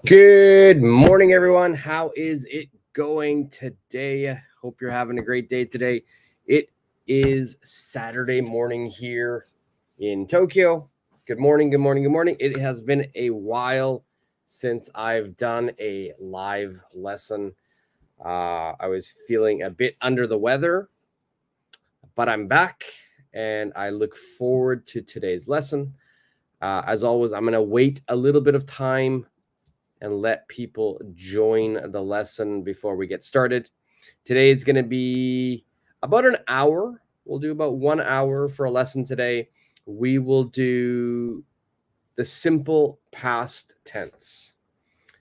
Good morning, everyone. How is it going today? Hope you're having a great day today. It is Saturday morning here in Tokyo. Good morning, good morning, good morning. It has been a while since I've done a live lesson. I was feeling a bit under the weather, but I'm back and I look forward to today's lesson. As always, I'm going to wait a little bit of time and let people join the lesson before we get started. Today it's going to be about an hour. We'll do about 1 hour for a lesson today. We will do the simple past tense.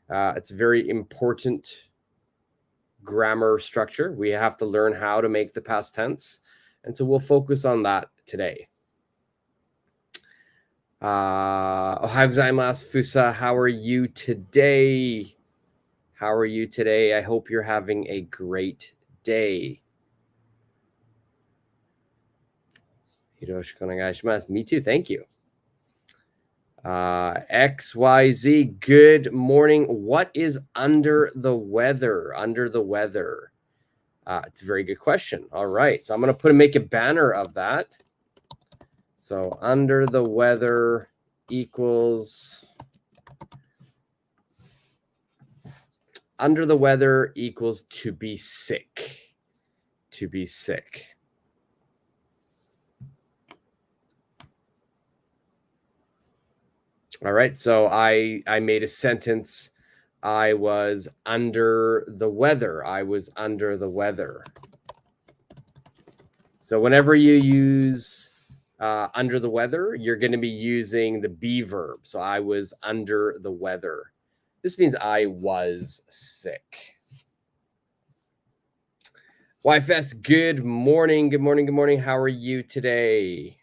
It's a very important grammar structure. We have to learn how to make the past tense. And so we'll focus on that today. Ohayou gozaimasu, Fusa. How are you today? How are you today? I hope you're having a great day. Yoroshiku onegaishimasu. Me too. Thank you. XYZ. Good morning. What is under the weather? Under the weather. It's a very good question. All right. So I'm going to make a banner of that. So under the weather equals to be sick. To be sick. All right. So I made a sentence. I was under the weather. I was under the weather. So whenever you use under the weather, you're going to be using the be verb. So I was under the weather. This means I was sick. YFS, good morning. Good morning. Good morning. How are you today?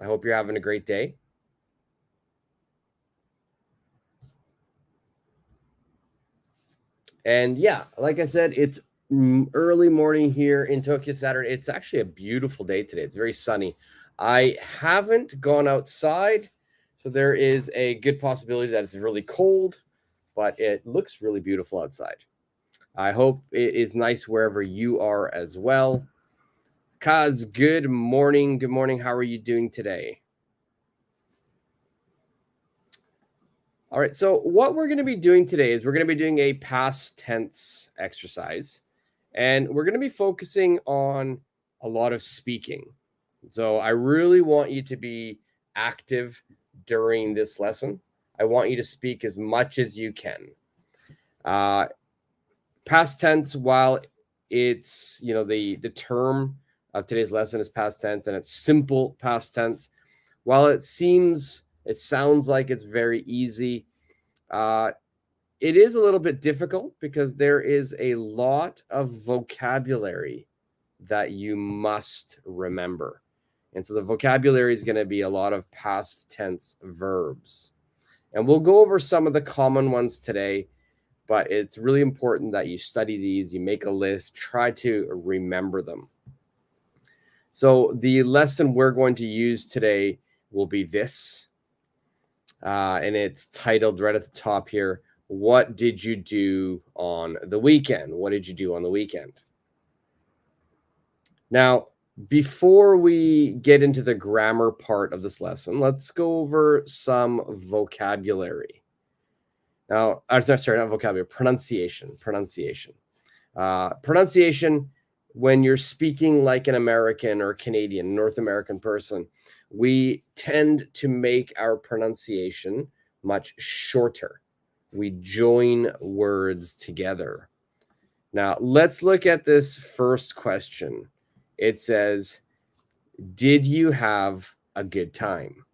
I hope you're having a great day. And yeah, like I said, it's early morning here in Tokyo Saturday. It's actually a beautiful day today. It's very sunny. I haven't gone outside, so there is a good possibility that it's really cold, but it looks really beautiful outside. I hope it is nice wherever you are as well. Kaz, good morning. Good morning. How are you doing today? All right, so what we're going to be doing today is we're going to be doing a past tense exercise, and we're going to be focusing on a lot of speaking. So I really want you to be active during this lesson. I want you to speak as much as you can. Past tense, while it's, the term of today's lesson is past tense and it's simple past tense, while it sounds like it's very easy, it is a little bit difficult because there is a lot of vocabulary that you must remember. And so the vocabulary is going to be a lot of past tense verbs. And we'll go over some of the common ones today, but it's really important that you study these, you make a list, try to remember them. So the lesson we're going to use today will be this, and it's titled right at the top here, what did you do on the weekend? What did you do on the weekend? Now, before we get into the grammar part of this lesson, let's go over some vocabulary. Now, sorry, not vocabulary, pronunciation. Pronunciation, when you're speaking like an American or Canadian, North American person, we tend to make our pronunciation much shorter. We join words together. Now, let's look at this first question. It says, did you have a good time?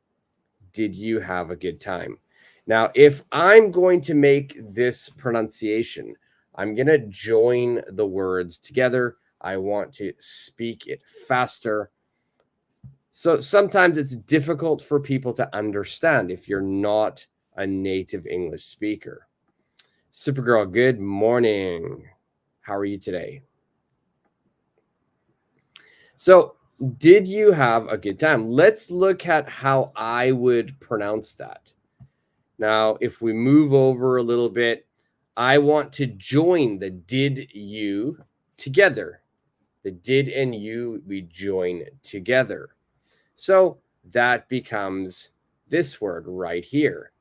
Did you have a good time? Now, if I'm going to make this pronunciation, I'm going to join the words together. I want to speak it faster. So sometimes it's difficult for people to understand if you're not a native English speaker. Supergirl, good morning. How are you today? So Did you have a good time? Let's look at how I would pronounce that. Now, if we move over a little bit, I want to join the did you together. The did and you, we join together. So that becomes this word right here.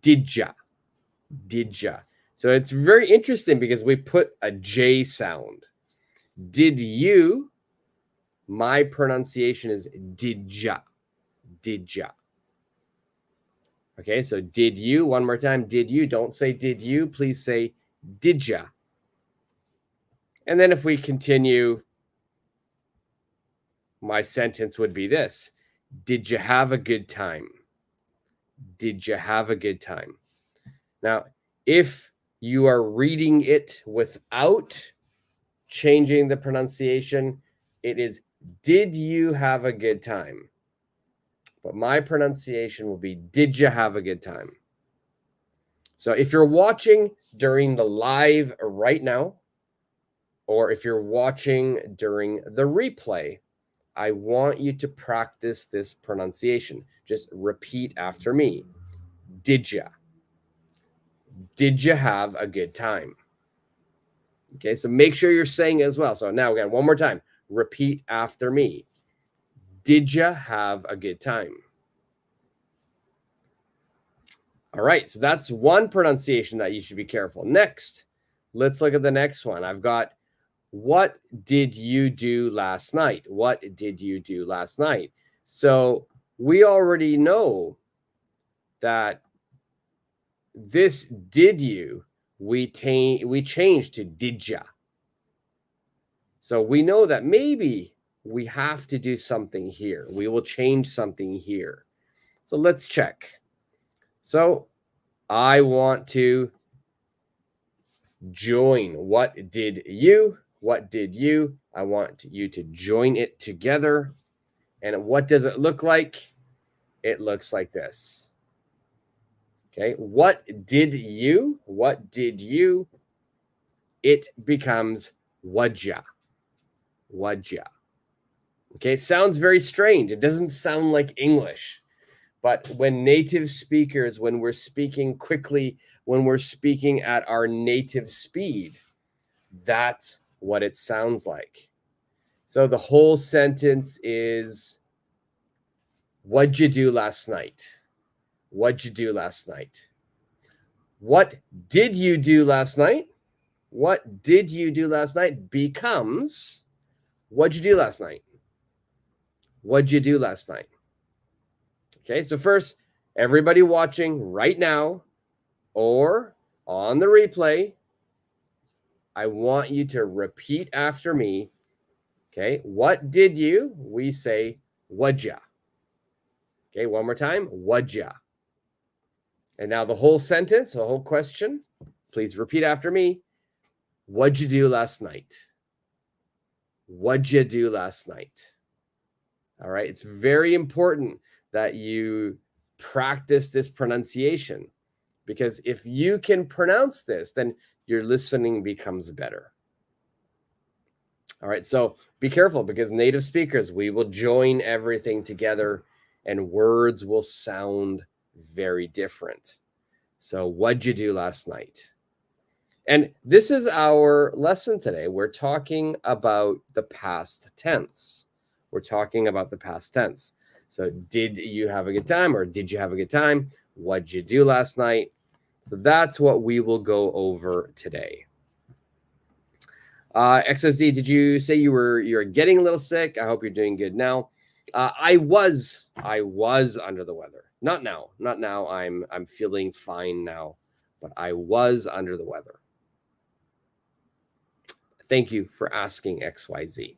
Didja. Didja. So it's very interesting because we put a J sound. Did you? My pronunciation is didja. Didja. Okay, so did you? One more time. Did you? Don't say did you. Please say didja. And then if we continue, my sentence would be this. Did you have a good time? Did you have a good time? Now, if you are reading it without changing the pronunciation, it is did you have a good time? But my pronunciation will be did you have a good time? So if you're watching during the live right now, or if you're watching during the replay, I want you to practice this pronunciation. Just repeat after me. Did ya? Did you have a good time? Okay, so make sure you're saying it as well. So now again, one more time. Repeat after me. Did you have a good time? All right, so that's one pronunciation that you should be careful. Next, let's look at the next one. I've got, what did you do last night? What did you do last night? So we already know that this did you, we changed to did ya. So we know that maybe we have to do something here. We will change something here. So let's check. So I want to join. What did you? What did you? I want you to join it together. And what does it look like? It looks like this. Okay. What did you? What did you? It becomes what'ja. What'ja. Okay. It sounds very strange. It doesn't sound like English. But when native speakers, when we're speaking quickly, when we're speaking at our native speed, that's what it sounds like. So the whole sentence is, what'd you do last night? What'd you do last night? What did you do last night? What did you do last night becomes, what'd you do last night? What'd you do last night? Okay, so first, everybody watching right now or on the replay, I want you to repeat after me. Okay, what did you? We say, what'd Okay, one more time, what'd And now the whole sentence, the whole question, please repeat after me. What'd you do last night? What'd you do last night? All right, it's very important that you practice this pronunciation, because if you can pronounce this, then your listening becomes better. All right, so be careful, because native speakers, we will join everything together and words will sound very different. So what'd you do last night? And this is our lesson today. We're talking about the past tense. We're talking about the past tense. So did you have a good time, or did you have a good time? What'd you do last night? So that's what we will go over today. XSZ, did you say you're getting a little sick? I hope you're doing good now. I was under the weather. Not now. I'm feeling fine now, but I was under the weather. Thank you for asking, XYZ.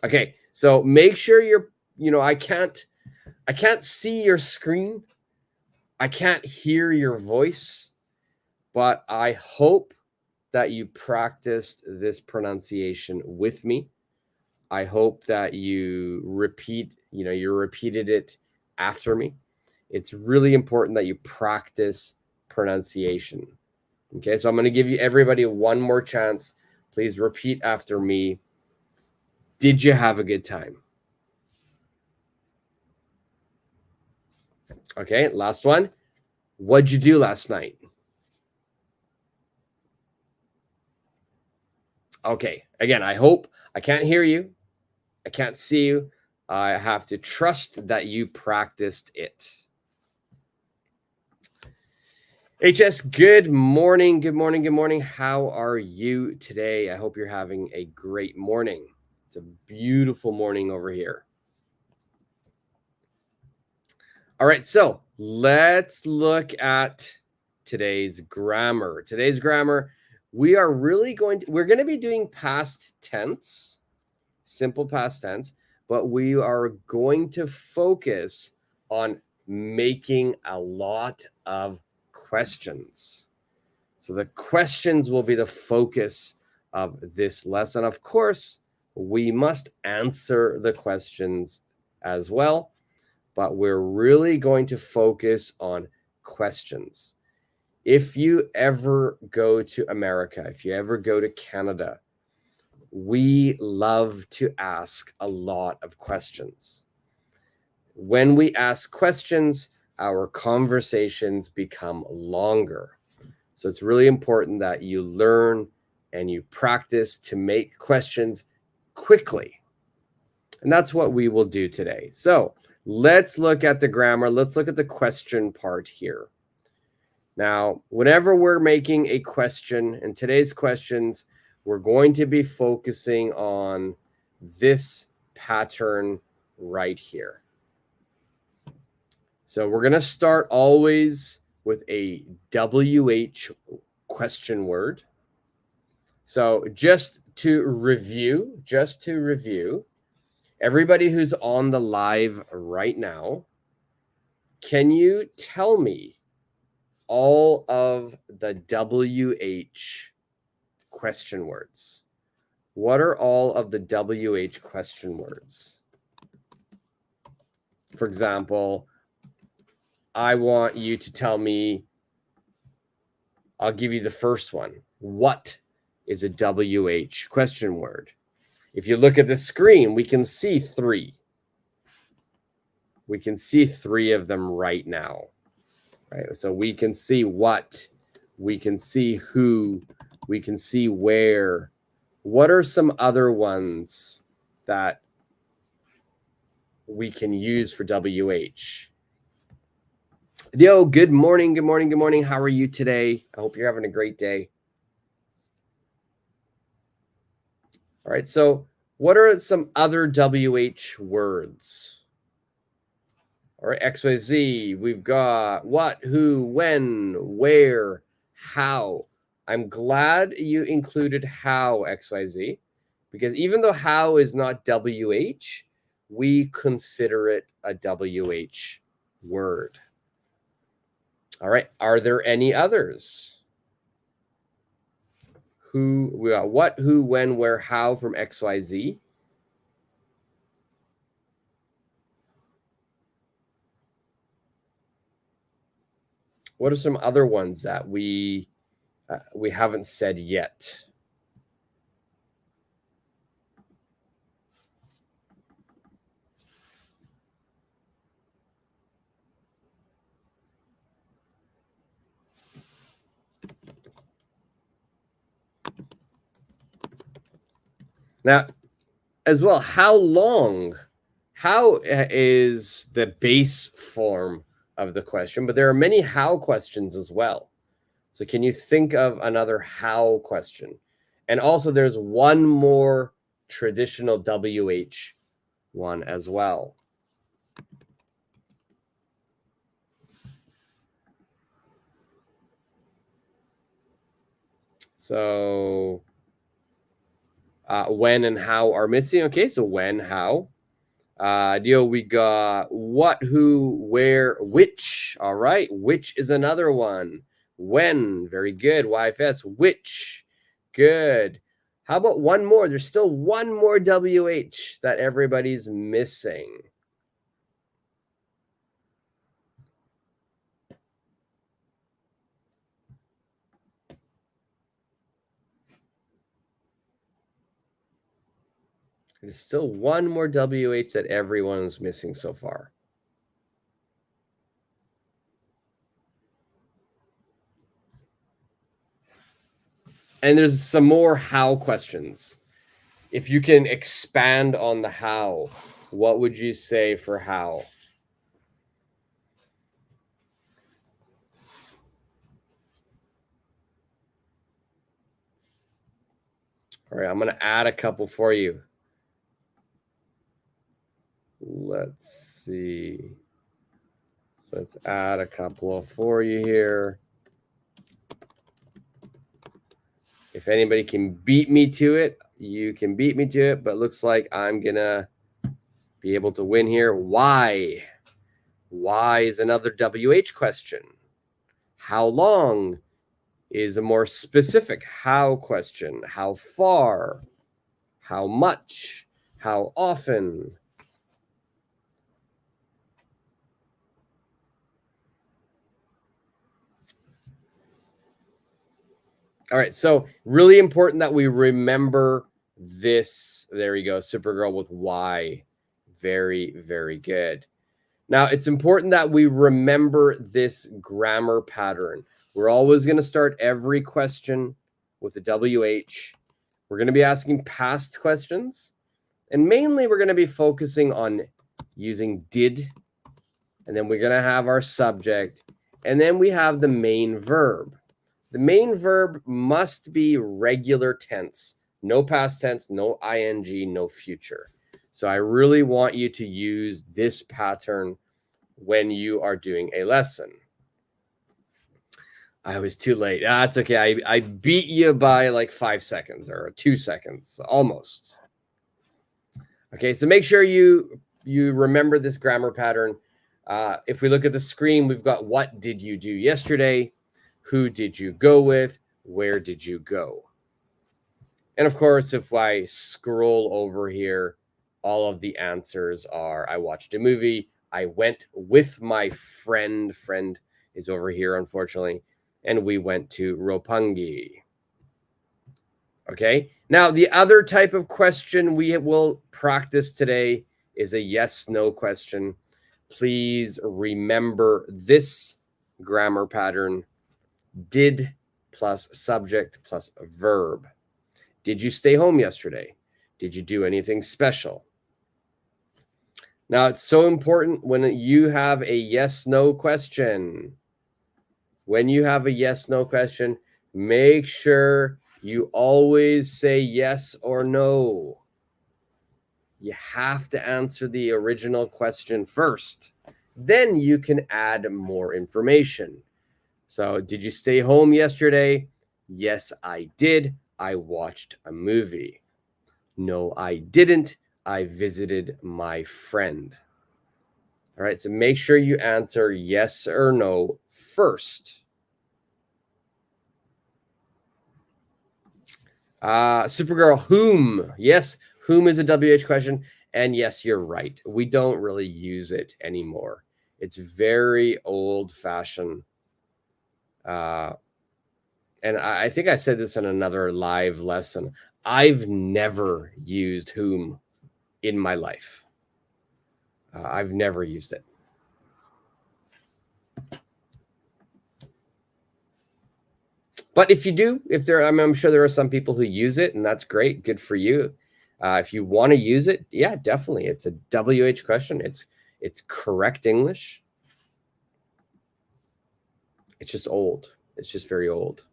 Okay, so make sure I can't see your screen. I can't hear your voice, but I hope that you practiced this pronunciation with me. I hope that you repeated it after me. It's really important that you practice pronunciation. Okay, so I'm going to give everybody one more chance. Please repeat after me. Did you have a good time? Okay, last one. What'd you do last night? Okay, again, I hope I can't hear you. I can't see you. I have to trust that you practiced it. HS, good morning. Good morning. Good morning. How are you today? I hope you're having a great morning. It's a beautiful morning over here. All right, so let's look at today's grammar. Today's grammar, we're going to be doing past tense, simple past tense, but we are going to focus on making a lot of questions. So the questions will be the focus of this lesson. Of course, we must answer the questions as well, but we're really going to focus on questions. If you ever go to America, if you ever go to Canada, we love to ask a lot of questions. When we ask questions, our conversations become longer. So it's really important that you learn and you practice to make questions quickly. And that's what we will do today. So let's look at the grammar. Let's look at the question part here. Now, whenever we're making a question, in today's questions, we're going to be focusing on this pattern right here. So we're going to start always with a WH question word. So just to review, everybody who's on the live right now, can you tell me all of the WH question words? What are all of the WH question words? For example, I want you to tell me, I'll give you the first one. What is a WH question word? If you look at the screen, we can see three. We can see three of them right now. Right? So we can see what, we can see who, we can see where. What are some other ones that we can use for WH? Yo, good morning, good morning, good morning. How are you today? I hope you're having a great day. All right, so what are some other WH words? All right, XYZ, we've got what, who, when, where, how. I'm glad you included how, XYZ, because even though how is not WH, we consider it a WH word. All right, are there any others? Who, we got what, who, when, where, how from XYZ. What are some other ones that we haven't said yet? Now, as well, how long? How is the base form of the question, but there are many how questions as well. So can you think of another how question? And also there's one more traditional WH one as well. So when and how are missing. Okay, so when, how. Dio, we got what, who, where, which. All right, which is another one. When, very good. YFS, which, good. How about one more? There's still one more WH that everybody's missing. There's still one more WH that everyone is missing so far. And there's some more how questions. If you can expand on the how, what would you say for how? All right, I'm going to add a couple for you. Let's see. Let's add a couple for you here. If anybody can beat me to it, you can beat me to it, but it looks like I'm going to be able to win here. Why? Why is another WH question. How long is a more specific how question. How far? How much? How often? All right, so really important that we remember this. There you go, Supergirl with why. Very, very good. Now, it's important that we remember this grammar pattern. We're always going to start every question with a WH. We're going to be asking past questions. And mainly, we're going to be focusing on using did. And then we're going to have our subject. And then we have the main verb. The main verb must be regular tense. No past tense, no ing, no future. So I really want you to use this pattern when you are doing a lesson. I was too late. That's okay. I beat you by like 5 seconds or 2 seconds, almost. Okay, so make sure you remember this grammar pattern. If we look at the screen, we've got what did you do yesterday? Who did you go with? Where did you go? And of course, if I scroll over here, all of the answers are I watched a movie. I went with my friend. Friend is over here, unfortunately. And we went to Roppongi. Okay. Now, the other type of question we will practice today is a yes/no question. Please remember this grammar pattern. Did plus subject plus verb. Did you stay home yesterday? Did you do anything special? Now, it's so important when you have a yes/no question. When you have a yes/no question, make sure you always say yes or no. You have to answer the original question first. Then you can add more information. So, did you stay home yesterday? Yes, I did. I watched a movie. No, I didn't. I visited my friend. All right, so make sure you answer yes or no first. Supergirl, whom? Yes, whom is a WH question. And yes, you're right. We don't really use it anymore. It's very old-fashioned. And I think I said this in another live lesson. I've never used whom in my life. I've never used it. But if you do, I'm sure there are some people who use it, and that's great. Good for you. If you want to use it, yeah, definitely. It's a WH question. It's correct English. It's just old. It's just very old.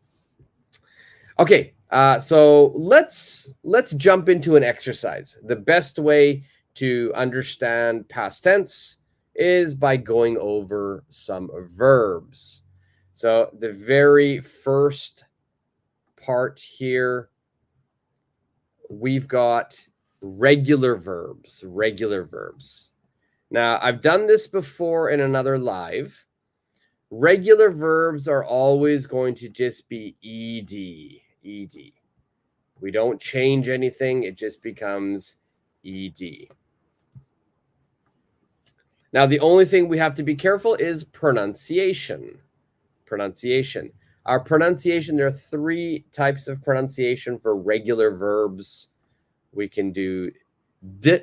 Okay, so let's jump into an exercise. The best way to understand past tense is by going over some verbs. So the very first part here, we've got regular verbs. Regular verbs. Now, I've done this before in another live. Regular verbs are always going to just be ed. Ed. We don't change anything. It just becomes ed. Now, the only thing we have to be careful is pronunciation. Pronunciation. Our pronunciation, there are 3 types of pronunciation for regular verbs. We can do D,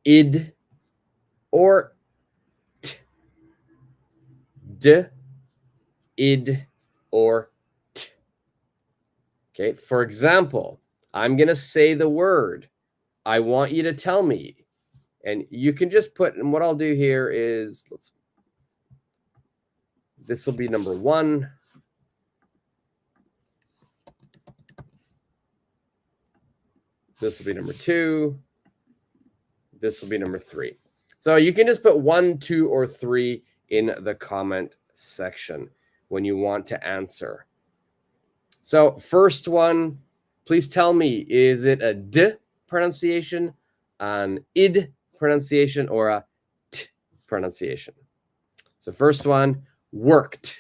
id, or t. D, id, or t. Okay, for example, I'm going to say the word. I want you to tell me. And you can just put, and what I'll do here is, this will be number 1. This will be number 2. This will be number 3. So you can just put 1, 2, or 3 in the comment section when you want to answer. So first one, please tell me, is it a D pronunciation, an id pronunciation, or a t pronunciation? So first one, worked.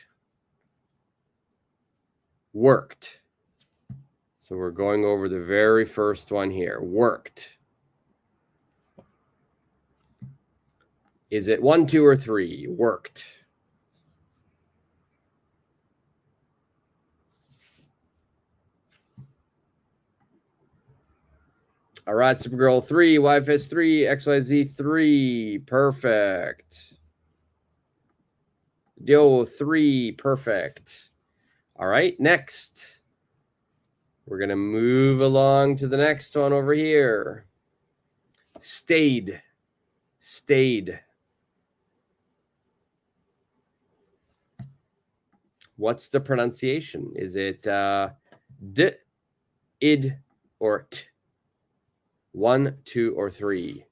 Worked. So we're going over the very first one here. Worked. Is it 1, 2, or 3? Worked. All right, Supergirl 3, YFS 3, XYZ 3. Perfect. Dio 3. Perfect. All right, next. We're going to move along to the next one over here. Stayed. Stayed. What's the pronunciation? Is it d, id, or t? 1, 2, or 3?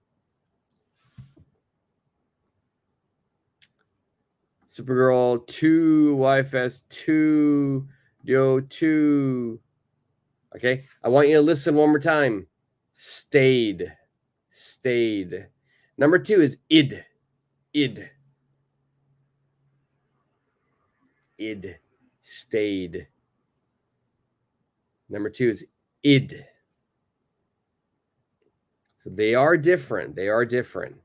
Supergirl 2, YFS 2, Dio 2. Okay, I want you to listen one more time. Stayed. Stayed. Number 2 is id. Id. Id. Stayed. Number 2 is id. So they are different. They are different.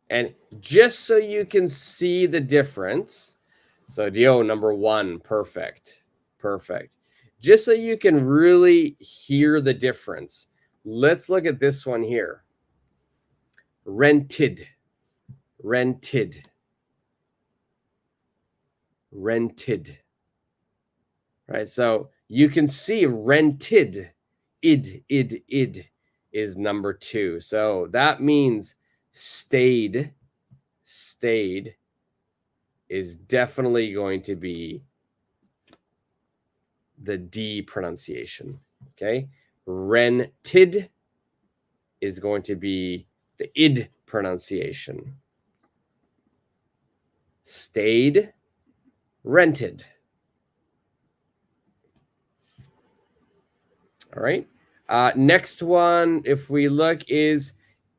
And just so you can see the difference, so Dio, number 1, perfect. Perfect. Just so you can really hear the difference, let's look at this one here. Rented. Rented. Rented. Right, so you can see rented. Id is number 2. So that means stayed is definitely going to be the D pronunciation. Okay, rented is going to be the id pronunciation. Stayed, rented. All right. Next one, if we look, is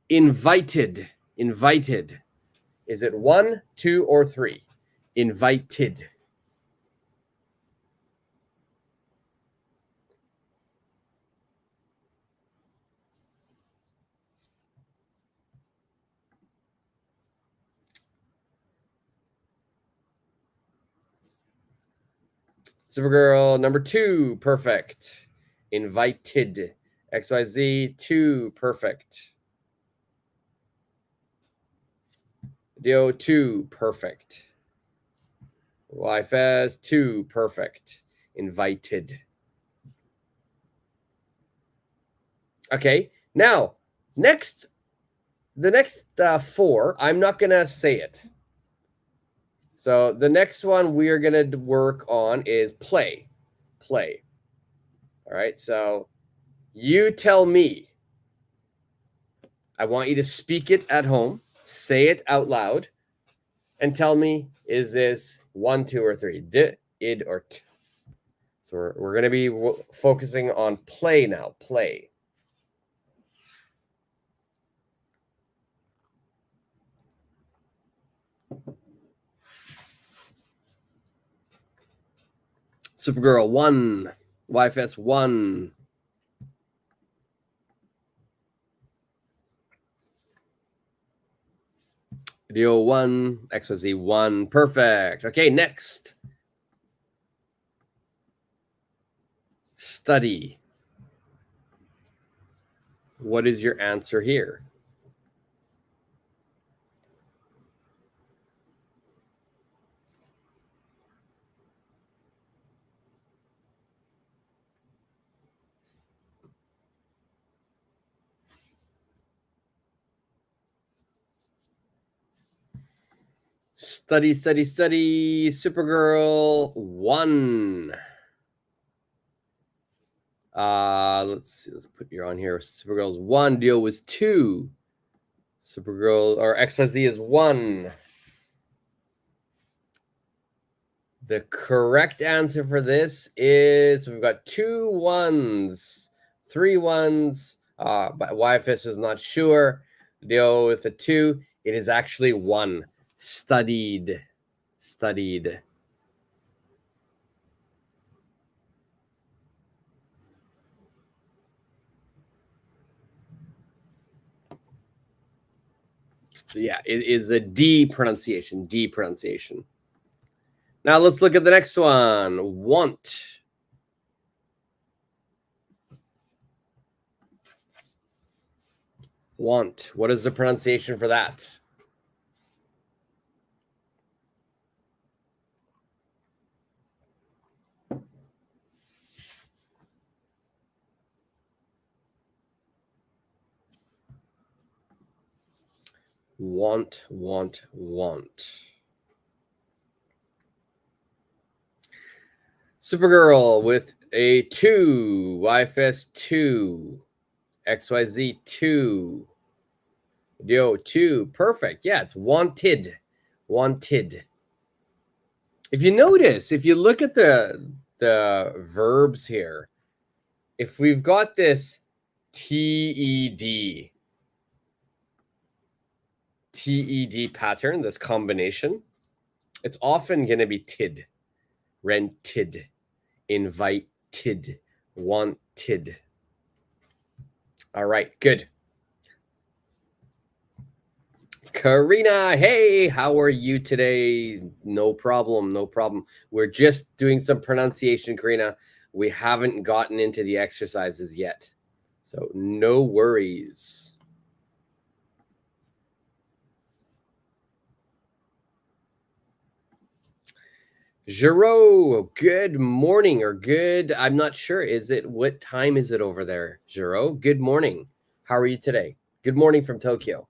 invited. Invited. Is it 1, 2, or 3? Invited. Supergirl number 2, perfect. Invited. XYZ 2, perfect. Dio 2, perfect. YFS 2, perfect. Invited. Okay, now the next 4, I'm not gonna say it. So the next one we are gonna work on is play. Play. All right, so you tell me. I want you to speak it at home, say it out loud, and tell me, is this 1, 2, or 3? D, id, or t? So we're going to be focusing on play now. Play. Supergirl 1, YFS 1. Dio 1, XYZ 1. Perfect. Okay, next. study. What is your answer here? Study, study, study. Supergirl 1. Let's see. Let's put you on here. Supergirl's 1. Dio was 2. Supergirl or XYZ is 1. The correct answer for this is we've got 2 1s, 3 1s. But YFS is not sure. Dio with a 2. It is actually 1. Studied. So yeah, it is a D pronunciation. Now let's look at the next one. Want. What is the pronunciation for that? Want. Supergirl with a 2. YFS 2. XYZ 2. Dio 2. Perfect. Yeah, it's wanted. If you notice, if you look at the verbs here, if we've got this TED pattern, this combination, it's often going to be tid, rented, invited, wanted. All right, good. Karina, hey, how are you today? No problem. We're just doing some pronunciation, Karina. We haven't gotten into the exercises yet, so no worries. Giro, good morning or good. I'm not sure. What time is it over there, Giro? Good morning. How are you today? Good morning from Tokyo.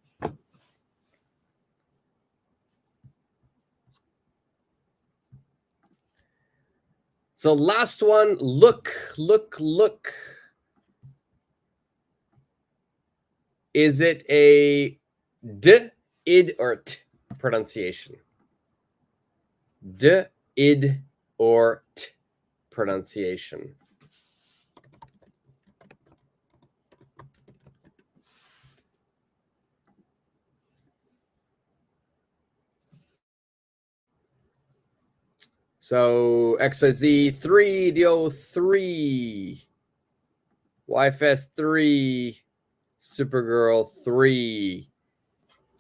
So last one, look. Is it a d, id, or t pronunciation? D, id, or t pronunciation? So XYZ 3, Dio 3, YFS 3, Supergirl 3.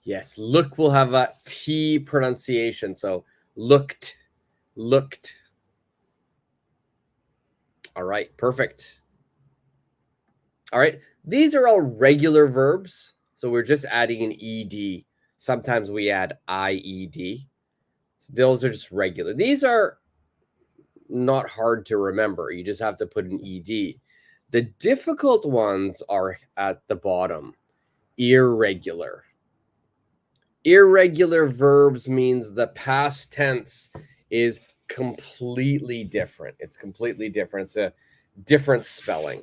Yes, look will have a T pronunciation. So looked. All right, perfect. All right, these are all regular verbs. So we're just adding an ED. Sometimes we add IED. Those are just regular. These are not hard to remember. You just have to put an ED. The difficult ones are at the bottom. Irregular. Irregular verbs means the past tense is completely different. It's completely different. It's a different spelling.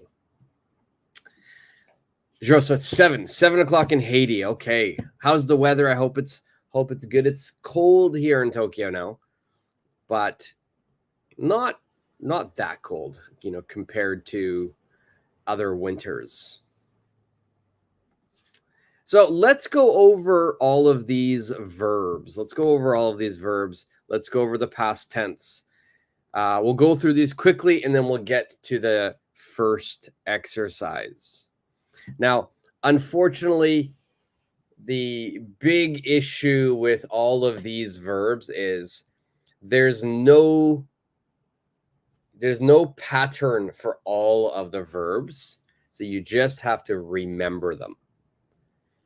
So it's 7 o'clock in Haiti. Okay. How's the weather? I hope it's good. It's cold here in Tokyo now, but not that cold, compared to other winters. So let's go over all of these verbs. Let's go over the past tense. We'll go through these quickly, and then we'll get to the first exercise. Now, unfortunately, the big issue with all of these verbs is there's no there's no pattern for all of the verbs. So you just have to remember them.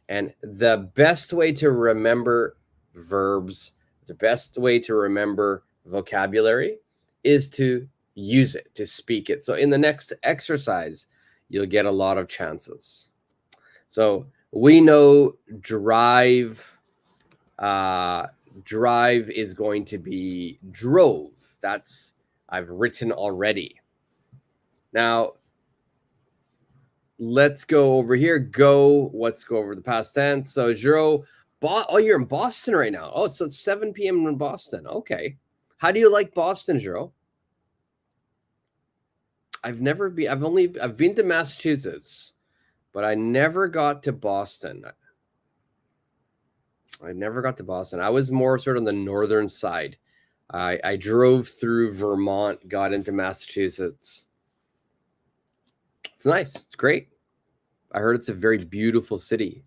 And the best way to remember verbs, the best way to remember vocabulary is to use it, to speak it. So in the next exercise, you'll get a lot of chances. So we know drive. Drive is going to be drove. That's I've written already. Now, let's go over here. Let's go over the past tense. So, Jero, oh, you're in Boston right now. Oh, so it's 7 p.m. in Boston. Okay. How do you like Boston, Jero? I've been to Massachusetts, but I never got to Boston. I was more sort of on the northern side. I drove through Vermont, got into Massachusetts. It's nice. It's great. I heard it's a very beautiful city.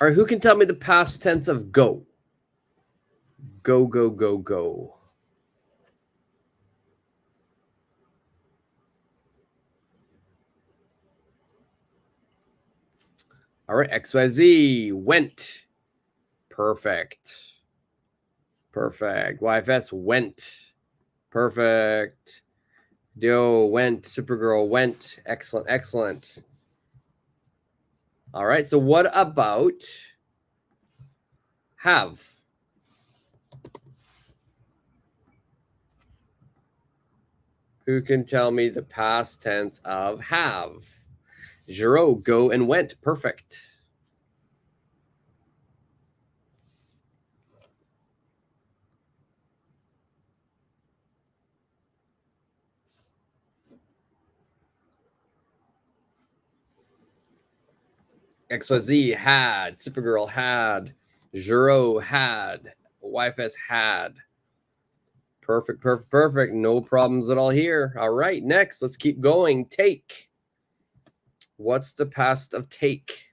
All right, who can tell me the past tense of go? Go, go, go, go. All right, XYZ, went. Perfect. Perfect. YFS, went. Perfect. Dio, went. Supergirl, went. Excellent, excellent. All right, so what about have? Who can tell me the past tense of have? Jero, go and went. Perfect. XYZ had. Supergirl had. Jero had. YFS had. Perfect, perfect, perfect. No problems at all here. All right, next, let's keep going. Take. What's the past of take?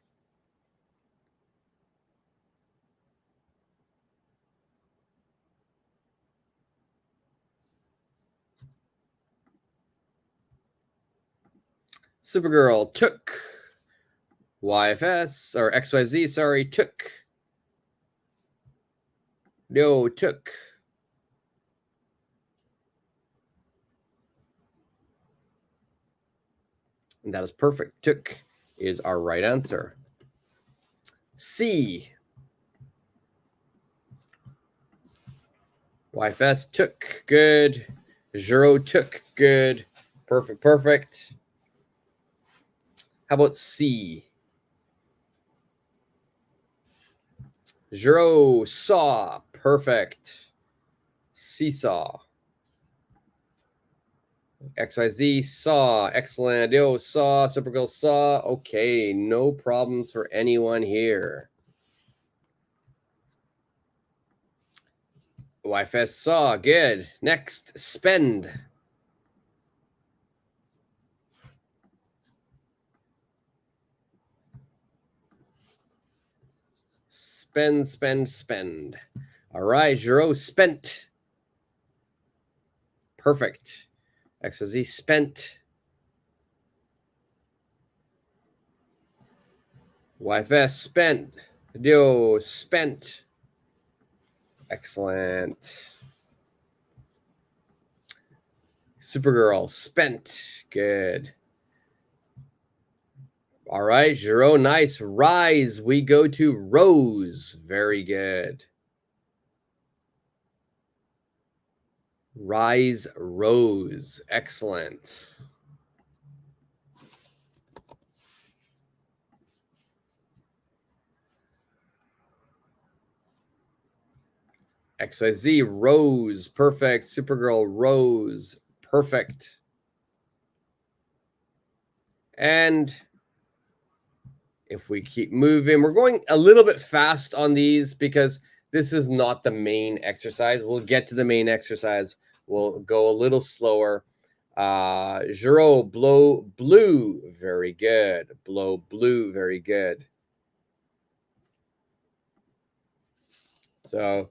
Supergirl took. YFS, or XYZ, sorry, took. No, took. And that is perfect. Took is our right answer. C. YFS took. Good. Jero took. Good. Perfect, perfect. How about C? Jero saw. Perfect. Seesaw. XYZ saw. Excellent. Yo, saw. Supergirl saw. Okay, no problems for anyone here. YFS saw. Good. Next, spend. Spend, spend, spend. All right, Jero spent. Perfect. XYZ spent. YFS spent. Dio spent. Excellent. Supergirl spent. Good. All right, Jero, nice. Rise. We go to Rose. Very good. Rise, Rose. Excellent. XYZ, Rose. Perfect. Supergirl, Rose. Perfect. And if we keep moving, we're going a little bit fast on these because this is not the main exercise. We'll get to the main exercise. We'll go a little slower. Jero, blow blue. Very good. Blow blue. Very good. So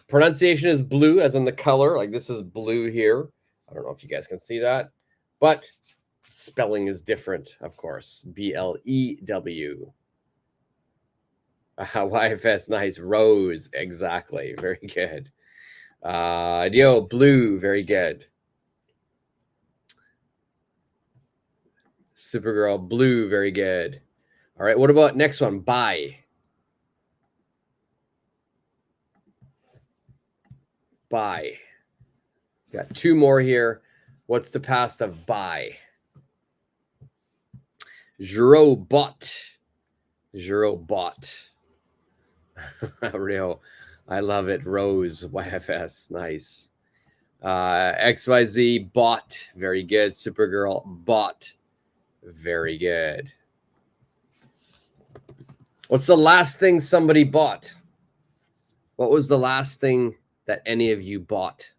pronunciation is blue, as in the color. Like this is blue here. I don't know if you guys can see that, but spelling is different, of course. BLEW. YFS, nice. Rose, exactly. Very good. Dio, blue, very good. Supergirl, blue, very good. All right, what about next one? Buy. Buy. Got two more here. What's the past of buy? Zero-bot. Zero-bot. Real. I love it. Rose, YFS, nice. XYZ, bot, very good. Supergirl, bot, very good. What's the last thing somebody bought? What was the last thing that any of you bought?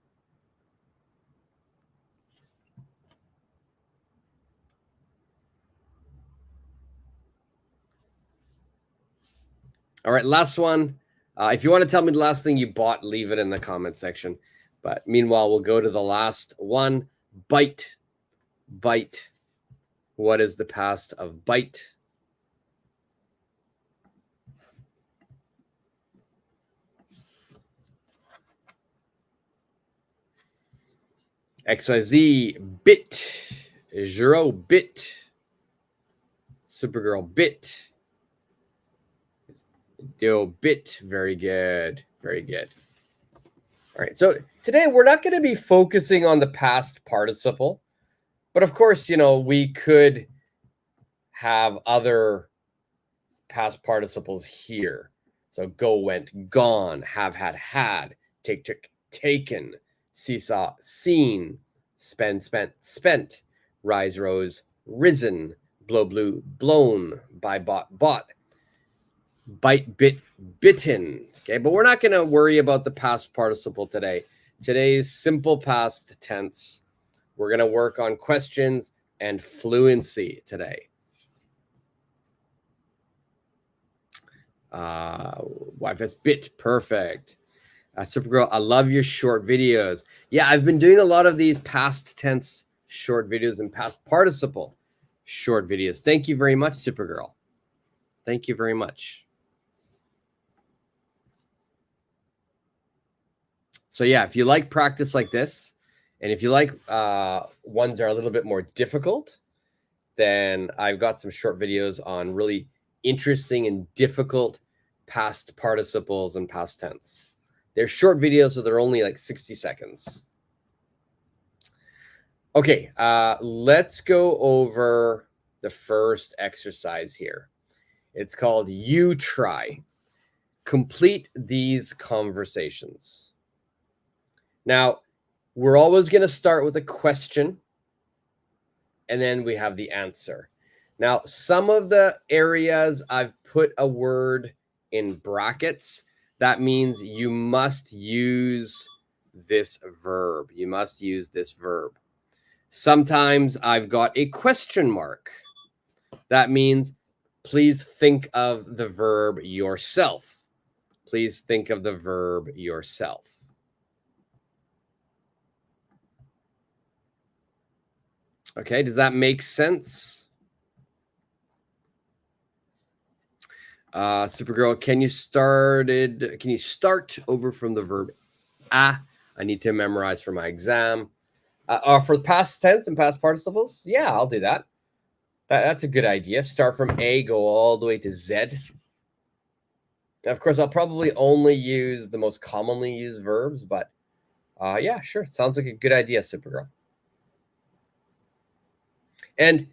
All right, last one. If you want to tell me the last thing you bought, leave it in the comment section. But meanwhile, we'll go to the last one. Bite. Bite. What is the past of bite? XYZ, bit. Zero, bit. Supergirl, bit. Yo, bit. Very good. Very good. All right. So today we're not going to be focusing on the past participle, but of course, you know, we could have other past participles here. So go, went, gone, have, had, take, took, taken, seesaw, seen, spend, spent, spent, rise, rose, risen, blow, blew, blown, buy, bought, bite, bit, bitten. Okay, but we're not going to worry about the past participle today. Today's simple past tense. We're going to work on questions and fluency today. YFS bit, perfect. Supergirl, I love your short videos. Yeah, I've been doing a lot of these past tense short videos and past participle short videos. Thank you very much, Supergirl. Thank you very much. So yeah, if you like practice like this, and if you like ones that are a little bit more difficult, then I've got some short videos on really interesting and difficult past participles and past tense. They're short videos, so they're only like 60 seconds. Okay, let's go over the first exercise here. It's called You Try. Complete these conversations. Now, we're always going to start with a question, and then we have the answer. Now, some of the areas I've put a word in brackets. That means you must use this verb. You must use this verb. Sometimes I've got a question mark. That means please think of the verb yourself. Please think of the verb yourself. Okay, does that make sense? Supergirl, can you start over from the verb I need to memorize for my exam. For past tense and past participles, yeah, I'll do that. That's a good idea. Start from A, go all the way to Z. Of course, I'll probably only use the most commonly used verbs, but yeah, sure. Sounds like a good idea, Supergirl. And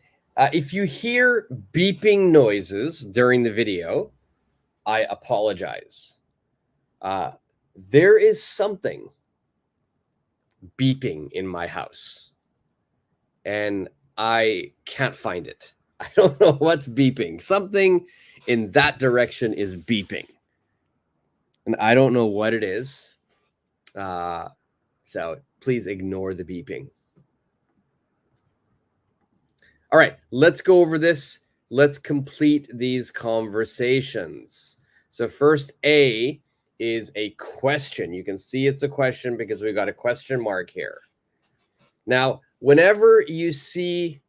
if you hear beeping noises during the video, I apologize. There is something beeping in my house, and I can't find it. I don't know what's beeping. Something in that direction is beeping, and I don't know what it is. So please ignore the beeping. All right, let's go over this. Let's complete these conversations. So first, A, is a question. You can see it's a question because we got a question mark here. Now, whenever you see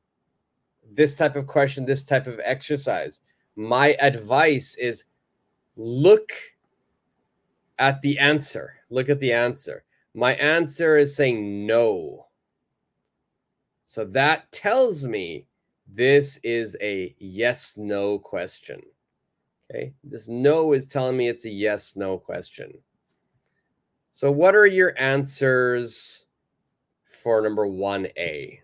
this type of question, this type of exercise, my advice is look at the answer. Look at the answer. My answer is saying no. So that tells me this is a yes/no question. Okay, this no is telling me it's a yes/no question. So what are your answers for number 1A?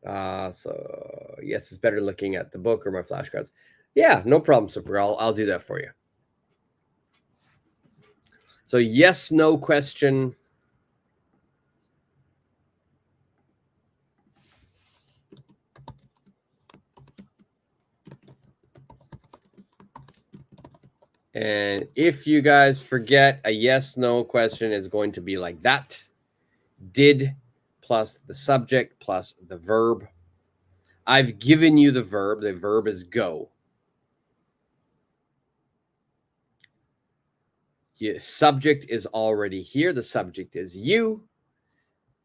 So yes, it's better looking at the book or my flashcards. Yeah, no problem, Super. I'll do that for you. So yes/no question. And if you guys forget, a yes/no question is going to be like that. Did plus the subject plus the verb. I've given you the verb. The verb is go. Your subject is already here. The subject is you.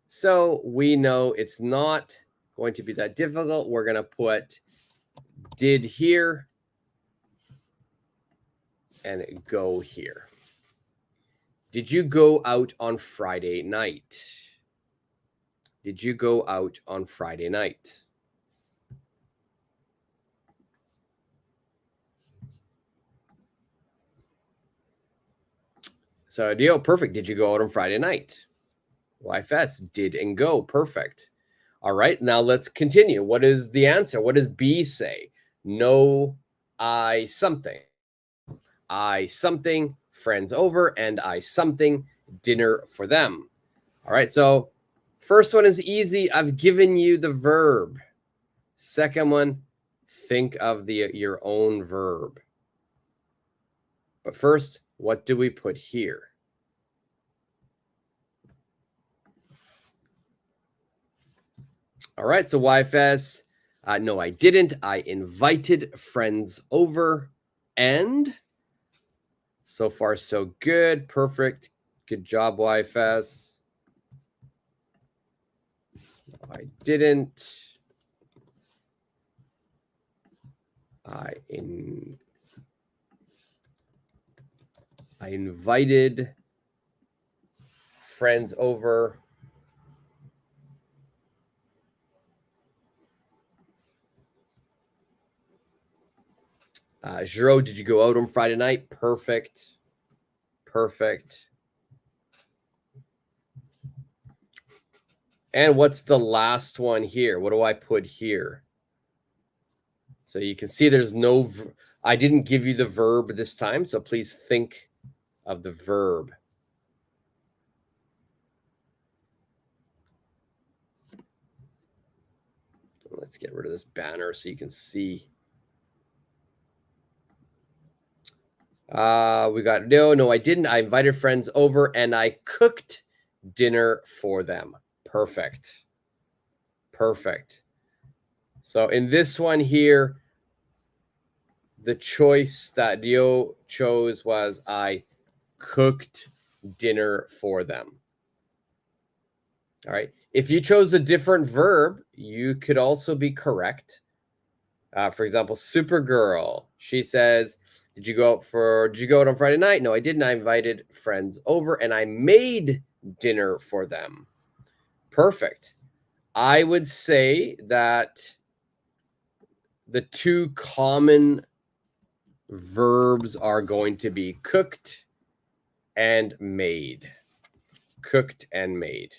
So we know it's not going to be that difficult. We're going to put did here and go here. Did you go out on Friday night? Did you go out on Friday night? So, Dio, perfect. Did you go out on Friday night? YFS, did and go. Perfect. All right, now let's continue. What is the answer? What does B say? No, I something. I something, friends over, and I something, dinner for them. All right, so first one is easy. I've given you the verb. Second one, think of your own verb. But first, what do we put here? All right, so YFS, no, I didn't. I invited friends over, and so far, so good. Perfect. Good job, YFS. No, I didn't. I invited friends over. Giro, did you go out on Friday night? Perfect. Perfect. And what's the last one here? What do I put here? So you can see there's no, I didn't give you the verb this time, so please think of the verb. Let's get rid of this banner so you can see. We got no, I didn't. I invited friends over and I cooked dinner for them. Perfect. Perfect. So in this one here, the choice that Dio chose was I cooked dinner for them. All right. If you chose a different verb, you could also be correct. For example, Supergirl, she says, did you go out on Friday night? No, I didn't. I invited friends over and I made dinner for them. Perfect. I would say that the two common verbs are going to be cooked and made. Cooked and made.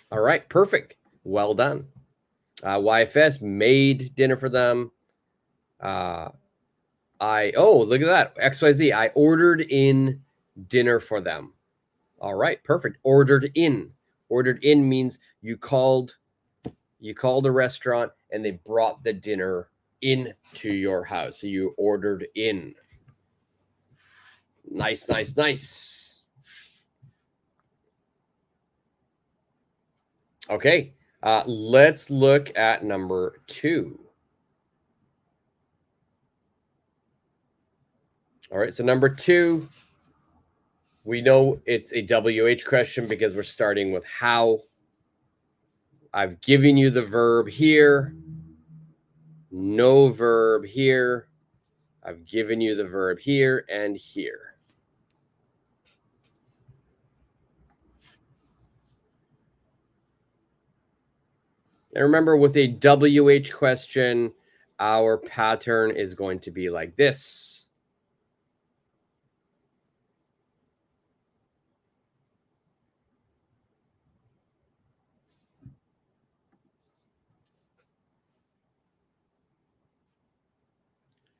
All right, perfect. Well done. YFS made dinner for them. Oh, look at that. XYZ. I ordered in dinner for them. All right, perfect. Ordered in. Ordered in means you called a restaurant and they brought the dinner in to your house. So you ordered in. Nice, nice, nice. Okay, Let's look at number 2. All right, so number 2, we know it's a WH question because we're starting with how. I've given you the verb here, no verb here. I've given you the verb here and here. And remember, with a WH question, our pattern is going to be like this.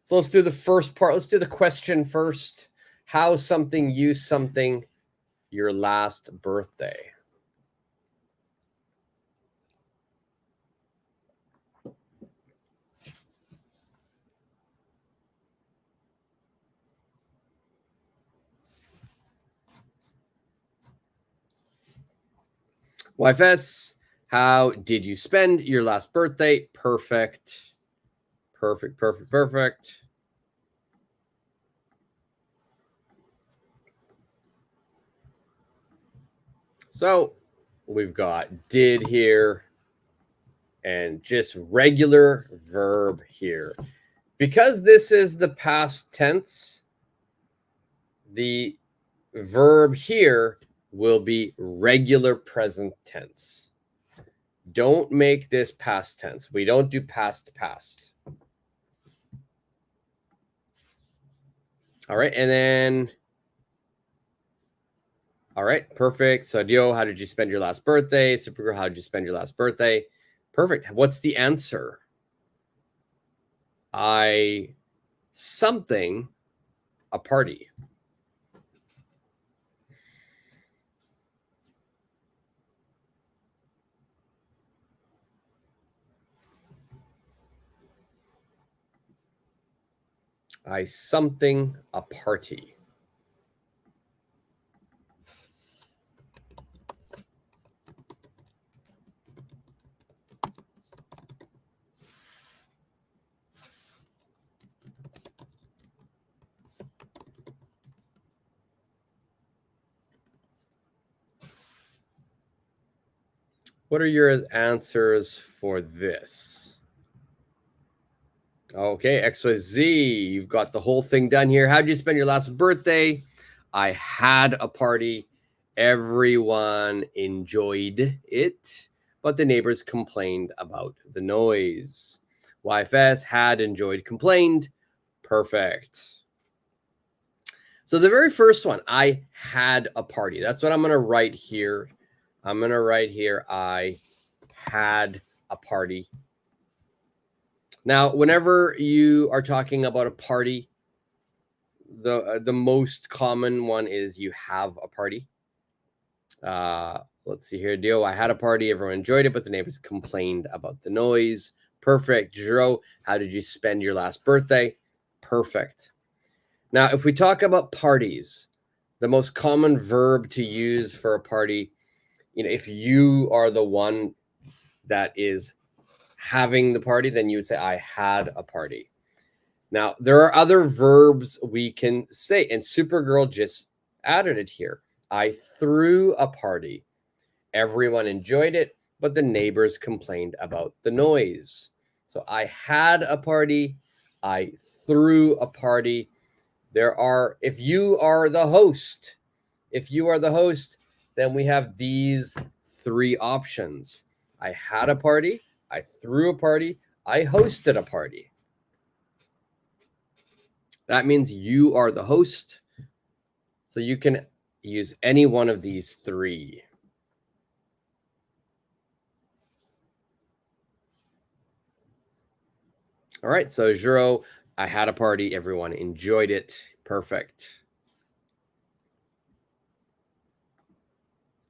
So let's do the first part. Let's do the question first. How something, use something, your last birthday. YFS, how did you spend your last birthday? Perfect. Perfect, perfect, perfect. So we've got did here and just regular verb here. Because this is the past tense, the verb here will be regular present tense. Don't make this past tense. We don't do past. All right, and then, all right, perfect. So, Dio, how did you spend your last birthday? Supergirl, how did you spend your last birthday? Perfect. What's the answer? Something, a party. Something, a party. What are your answers for this? Okay, XYZ, you've got the whole thing done here. How'd you spend your last birthday? I had a party. Everyone enjoyed it, but the neighbors complained about the noise. YFS, had, enjoyed, complained. Perfect. So the very first one, I had a party. That's what I'm going to write here. I'm going to write here, I had a party. Now, whenever you are talking about a party, the most common one is you have a party. Let's see here. Dio, I had a party. Everyone enjoyed it, but the neighbors complained about the noise. Perfect. Jero, how did you spend your last birthday? Perfect. Now, if we talk about parties, the most common verb to use for a party, if you are the one that is having the party, then you would say, I had a party. Now, there are other verbs we can say, and Supergirl just added it here. I threw a party. Everyone enjoyed it, but the neighbors complained about the noise. So I had a party. I threw a party. If you are the host, then we have these 3 options. I had a party. I threw a party. I hosted a party. That means you are the host. So you can use any one of these 3. All right. So Juro, I had a party. Everyone enjoyed it. Perfect.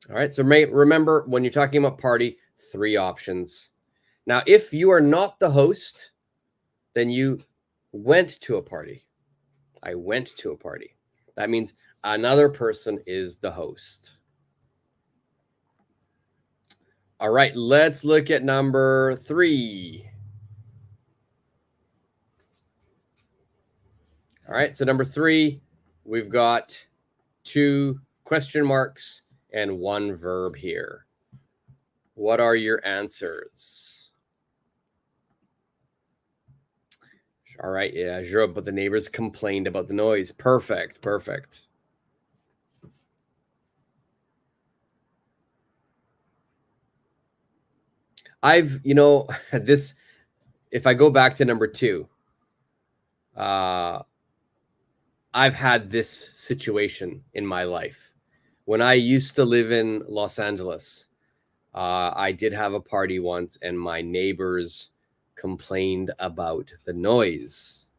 All right. So remember, when you're talking about party, 3 options. Now, if you are not the host, then you went to a party. I went to a party. That means another person is the host. All right, let's look at number 3. All right, so number 3, we've got 2 question marks and 1 verb here. What are your answers? All right, yeah, sure, but the neighbors complained about the noise. Perfect, perfect. This, if I go back to number 2, I've had this situation in my life. When I used to live in Los Angeles, I did have a party once, and my neighbors complained about the noise.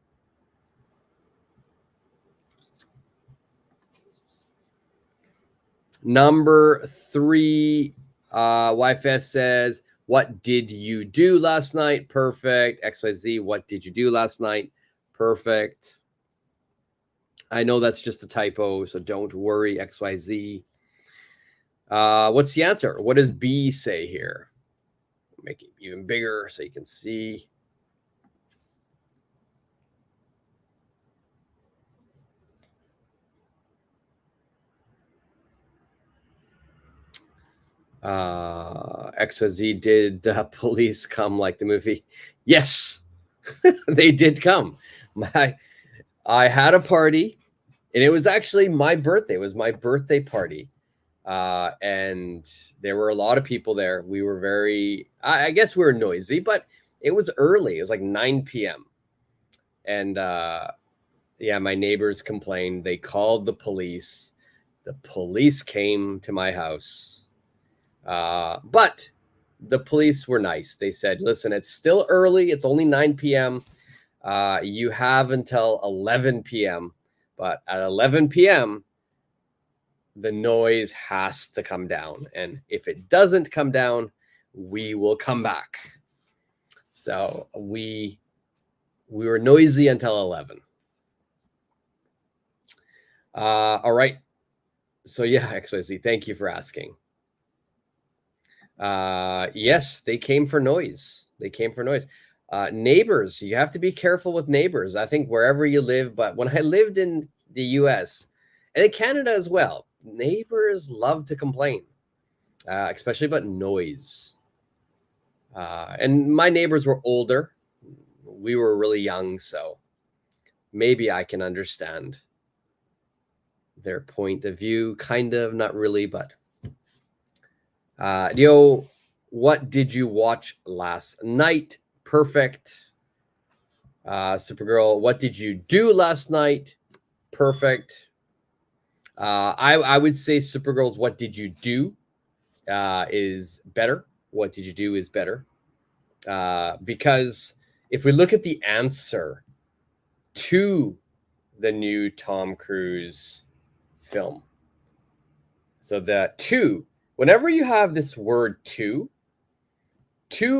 Number 3, YFS says, what did you do last night? Perfect. XYZ, what did you do last night? Perfect. I know that's just a typo, so don't worry, XYZ. What's the answer? What does B say here? Make it even bigger so you can see. XYZ, did the police come like the movie? Yes, they did come. I had a party, and it was actually my birthday. It was my birthday party. And there were a lot of people there. We were I guess we were noisy, but it was early. It was like 9 p.m. And yeah, my neighbors complained. They called the police. The police came to my house. But the police were nice. They said, listen, it's still early. It's only 9 p.m. You have until 11 p.m. But at 11 p.m., the noise has to come down. And if it doesn't come down, we will come back. So we were noisy until 11. All right. So yeah, XYZ, thank you for asking. Yes, they came for noise. They came for noise. Neighbors, you have to be careful with neighbors. I think wherever you live, but when I lived in the US and in Canada as well, neighbors love to complain, especially about noise. And my neighbors were older. We were really young, so maybe I can understand their point of view. Kind of, not really, but what did you watch last night? Perfect. Supergirl, what did you do last night? Perfect. I would say Supergirl's what did you do is better. What did you do is better. Because if we look at the answer to the new Tom Cruise film, so the 2, whenever you have this word 2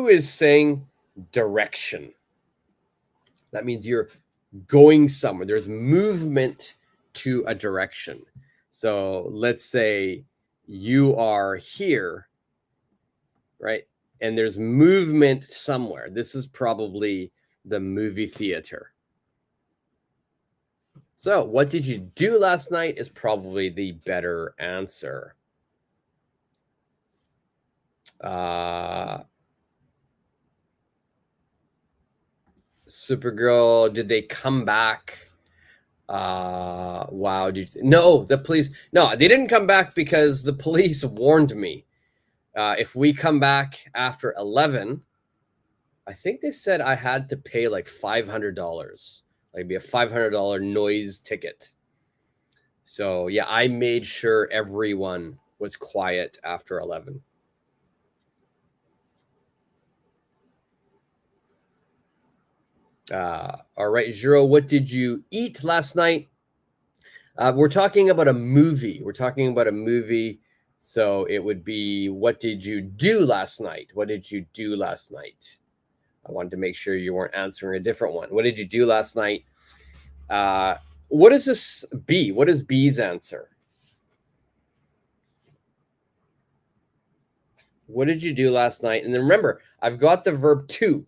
is saying direction. That means you're going somewhere. There's movement to a direction. So let's say you are here, right? And there's movement somewhere. This is probably the movie theater. So what did you do last night is probably the better answer. Supergirl, did they come back? Wow. No, the police. No, they didn't come back because the police warned me. If we come back after 11, I think they said I had to pay like $500. Like be a $500 noise ticket. So yeah, I made sure everyone was quiet after 11. All right, Jiro, what did you eat last night? We're talking about a movie. So it would be, what did you do last night? What did you do last night? I wanted to make sure you weren't answering a different one. What did you do last night? What does this B? What is B's answer? What did you do last night? And then remember, I've got the verb to,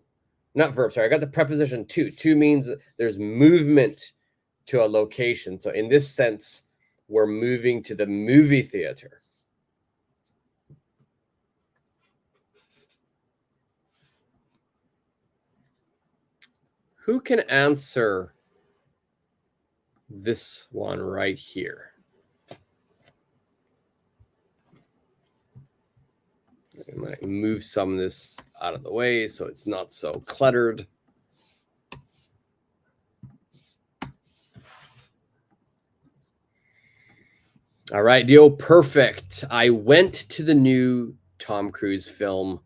not verb, sorry. I got the preposition to. To means there's movement to a location. So in this sense, we're moving to the movie theater. Who can answer this one right here? I might move some of this out of the way so it's not so cluttered. All right, Dio, perfect. I went to the new Tom Cruise film.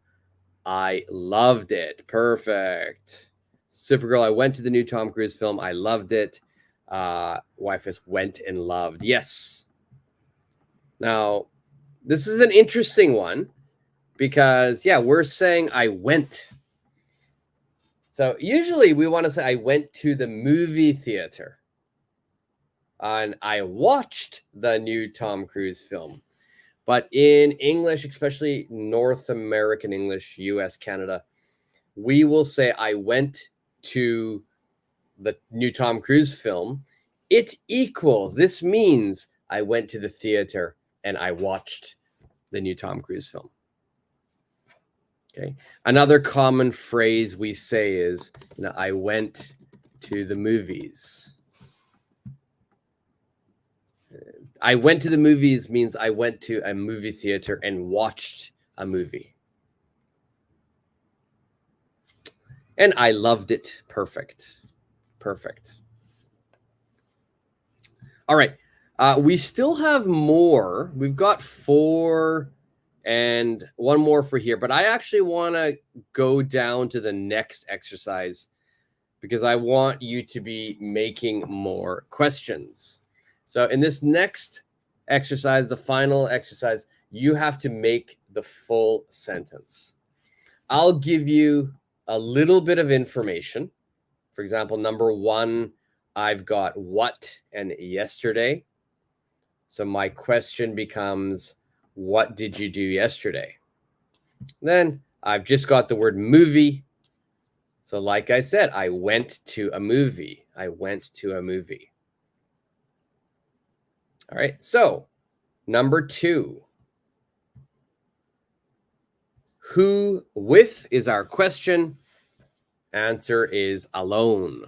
I loved it. Perfect. Supergirl, I went to the new Tom Cruise film. I loved it. Wife is went and loved. Yes. Now, this is an interesting one because, yeah, we're saying I went. So usually we want to say I went to the movie theater. And I watched the new Tom Cruise film. But in English, especially North American English, US, Canada, we will say I went to the new Tom Cruise film. It equals, this means I went to the theater and I watched the new Tom Cruise film. Okay. Another common phrase we say is, I went to the movies. I went to the movies means I went to a movie theater and watched a movie. And I loved it. Perfect. Perfect. All right. We still have more. We've got 4 and one more for here, but I actually want to go down to the next exercise because I want you to be making more questions. So in this next exercise, the final exercise, you have to make the full sentence. I'll give you a little bit of information. For example, number 1, I've got what and yesterday. So my question becomes, what did you do yesterday? Then I've just got the word movie. So like I said, I went to a movie. I went to a movie. All right, so number 2. Who with is our question. Answer is alone.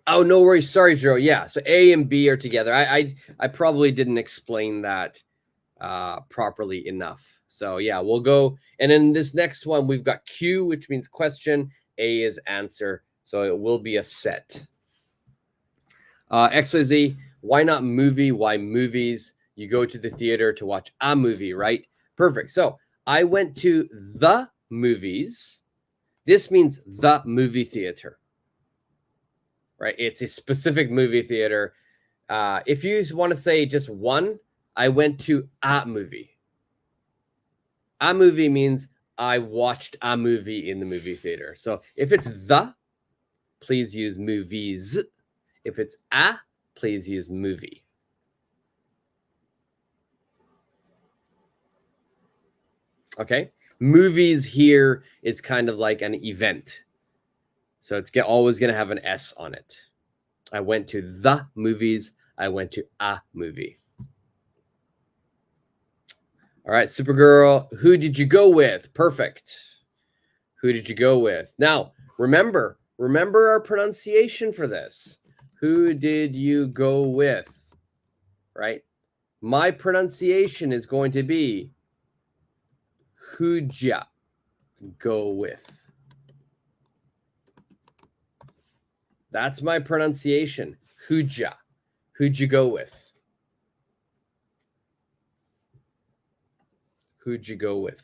Oh, no worries. Sorry, Joe. Yeah, so A and B are together. I probably didn't explain that properly enough. So yeah, we'll go. And in this next one, we've got Q, which means question. A is answer. So it will be a set. XYZ, why not movie? Why movies? You go to the theater to watch a movie, right? Perfect. So I went to the movies. This means the movie theater, right? It's a specific movie theater. If you want to say just one, I went to a movie. A movie means I watched a movie in the movie theater. So if it's the, please use movies. If it's a, please use movie. Okay. Movies here is kind of like an event. So it's always going to have an S on it. I went to the movies. I went to a movie. All right, Supergirl, who did you go with? Perfect. Who did you go with? Now, remember our pronunciation for this. Who did you go with? Right? My pronunciation is going to be who'd ya go with? That's my pronunciation. Who'd ya? Who'd you go with? Who'd you go with?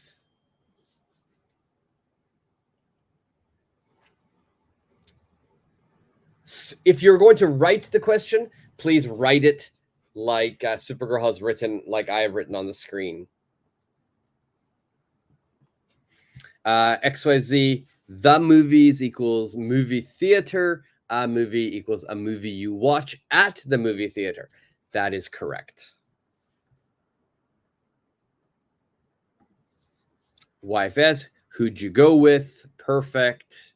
If you're going to write the question, please write it like Supergirl has written, like I have written on the screen. XYZ, the movies equals movie theater. A movie equals a movie you watch at the movie theater. That is correct. YFS, who'd you go with? Perfect.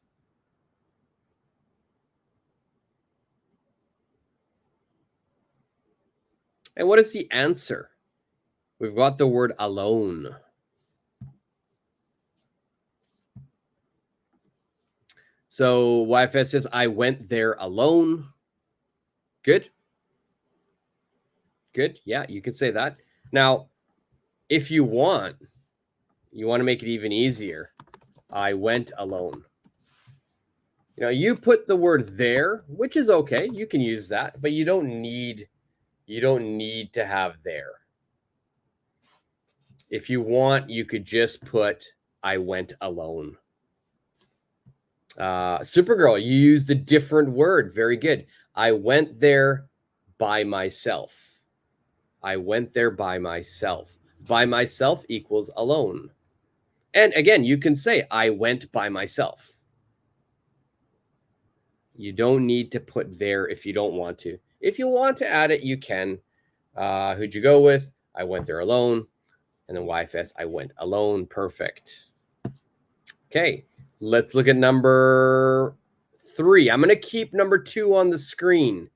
And what is the answer? We've got the word alone. So YFS says, I went there alone. Good. Good. Yeah, you could say that. Now, if you want to make it even easier, I went alone. You put the word there, which is okay. You can use that, but you don't need to have there. If you want, you could just put I went alone. Supergirl, you used a different word. Very good. I went there by myself. I went there by myself. By myself equals alone. And again, you can say I went by myself. You don't need to put there if you don't want to. If you want to add it, you can. Who'd you go with? I went there alone. And then YFS, I went alone. Perfect. Okay, let's look at number 3. I'm going to keep number 2 on the screen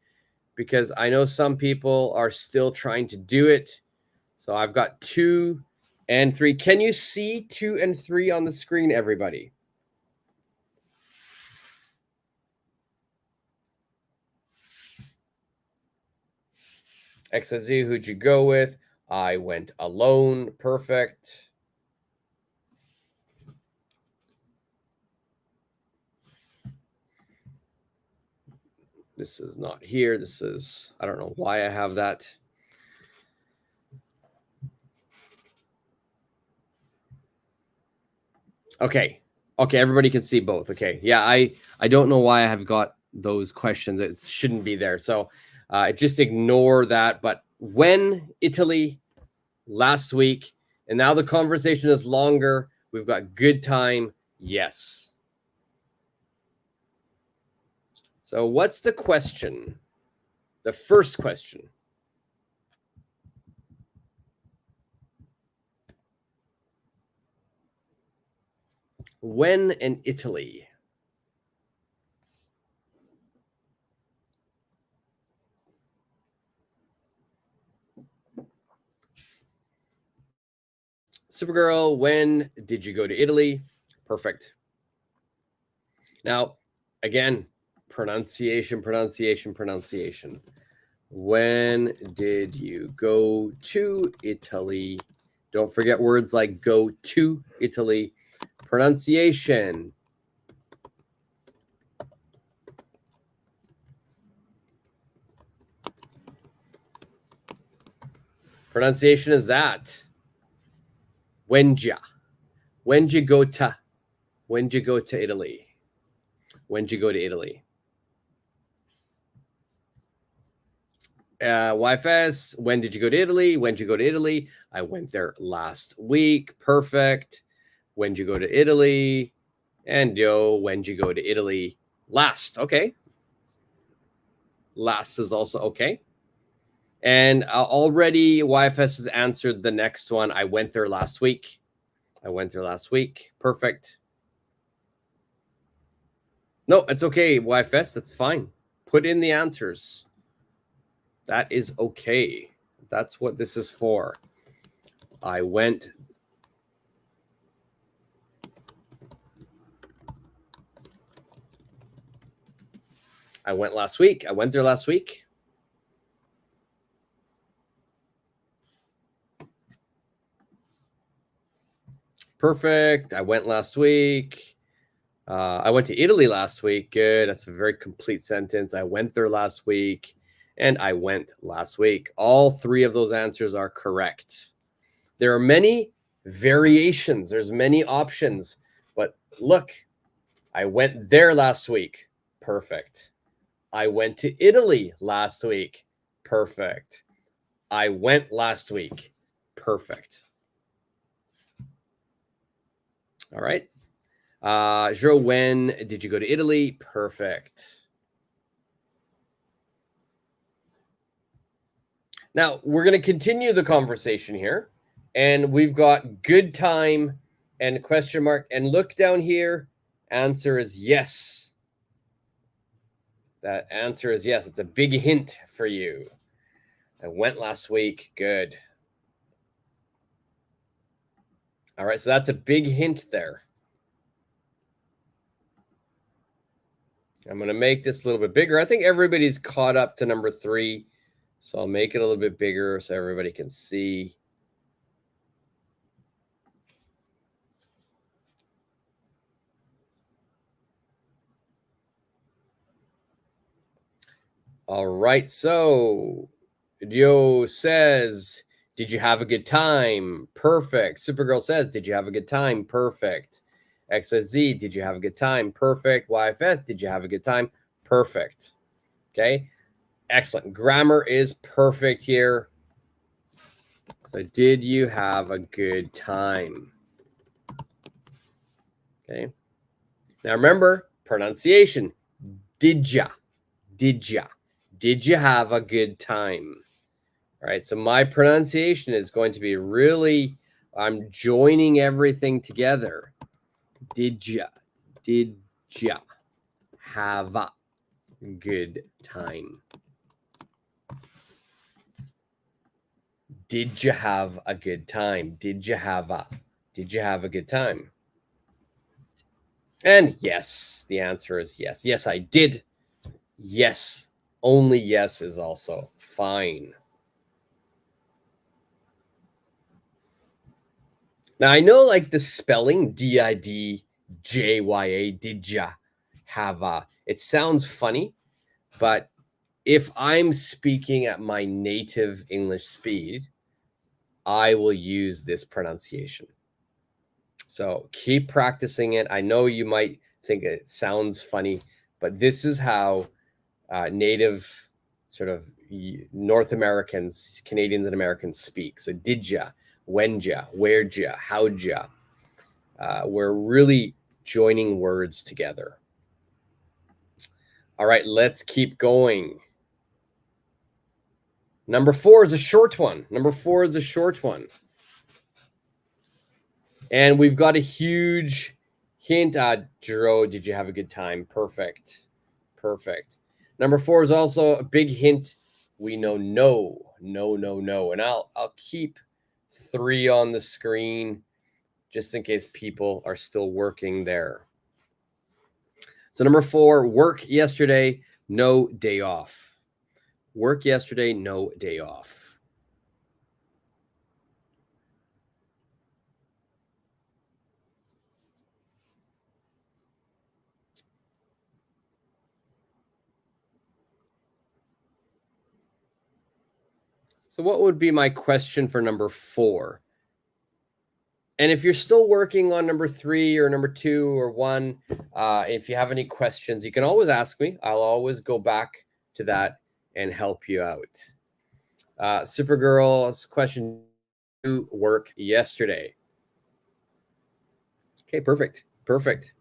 because I know some people are still trying to do it. So I've got 2 and 3. Can you see 2 and 3 on the screen, everybody? XYZ, who'd you go with? I went alone. Perfect. This is not here. This is, I don't know why I have that. Okay. Okay, everybody can see both. Okay. Yeah, I don't know why I have got those questions. It shouldn't be there. So just ignore that. But when Italy last week, and now the conversation is longer. We've got good time. Yes. So what's the question? The first question. When in Italy? Supergirl, when did you go to Italy? Perfect. Now, again, pronunciation. When did you go to Italy? Don't forget words like go to Italy. Pronunciation. Pronunciation is that. When'd you go to Italy? When'd you go to Italy? YFS, when did you go to Italy? When'd you go to Italy? I went there last week. Perfect. When'd you go to Italy? And yo, when'd you go to Italy? Last. Okay. Last is also okay. And already YFS has answered the next one. I went there last week. Perfect. No, it's okay, YFS. That's fine. Put in the answers. That is okay. That's what this is for. I went. I went last week. I went there last week. Perfect. I went last week. I went to Italy last week. Good. That's a very complete sentence. I went there last week. And I went last week. All 3 of those answers are correct. There are many variations. There's many options. But look, I went there last week. Perfect. I went to Italy last week. Perfect. I went last week. Perfect. All right. Joe, when did you go to Italy? Perfect. Now, we're going to continue the conversation here. And we've got good time and question mark. And look down here. Answer is yes. That answer is yes. It's a big hint for you. I went last week. Good. All right. So that's a big hint there. I'm going to make this a little bit bigger. I think everybody's caught up to number 3. So I'll make it a little bit bigger so everybody can see. All right. So Dio says, did you have a good time? Perfect. Supergirl says, did you have a good time? Perfect. XYZ, did you have a good time? Perfect. YFS, did you have a good time? Perfect. Okay. Excellent. Grammar is perfect here. So did you have a good time? Okay. Now remember, pronunciation. Did ya? Did ya? Did you have a good time? All right. So my pronunciation is going to be really, I'm joining everything together. Did ya have a good time? Did you have a good time? Did you have a good time? And yes, the answer is yes. Yes, I did. Yes, only yes is also fine. Now I know like the spelling DIDJYA, did ya have a, it sounds funny, but if I'm speaking at my native English speed, I will use this pronunciation. So keep practicing it. I know you might think it sounds funny, but this is how native sort of North Americans, Canadians and Americans speak. So did ya, when ya, where'd ya, how'd ya. We're really joining words together. All right, let's keep going. Number 4 is a short one. Number 4 is a short one. And we've got a huge hint. Jero, did you have a good time? Perfect. Perfect. Number 4 is also a big hint. We know no. And I'll keep 3 on the screen just in case people are still working there. So number 4, work yesterday, no day off. Work yesterday, no day off. So what would be my question for number 4? And if you're still working on number 3 or number 2 or 1, if you have any questions, you can always ask me. I'll always go back to that and help you out. Supergirl's question: to work yesterday? Okay, perfect. Perfect.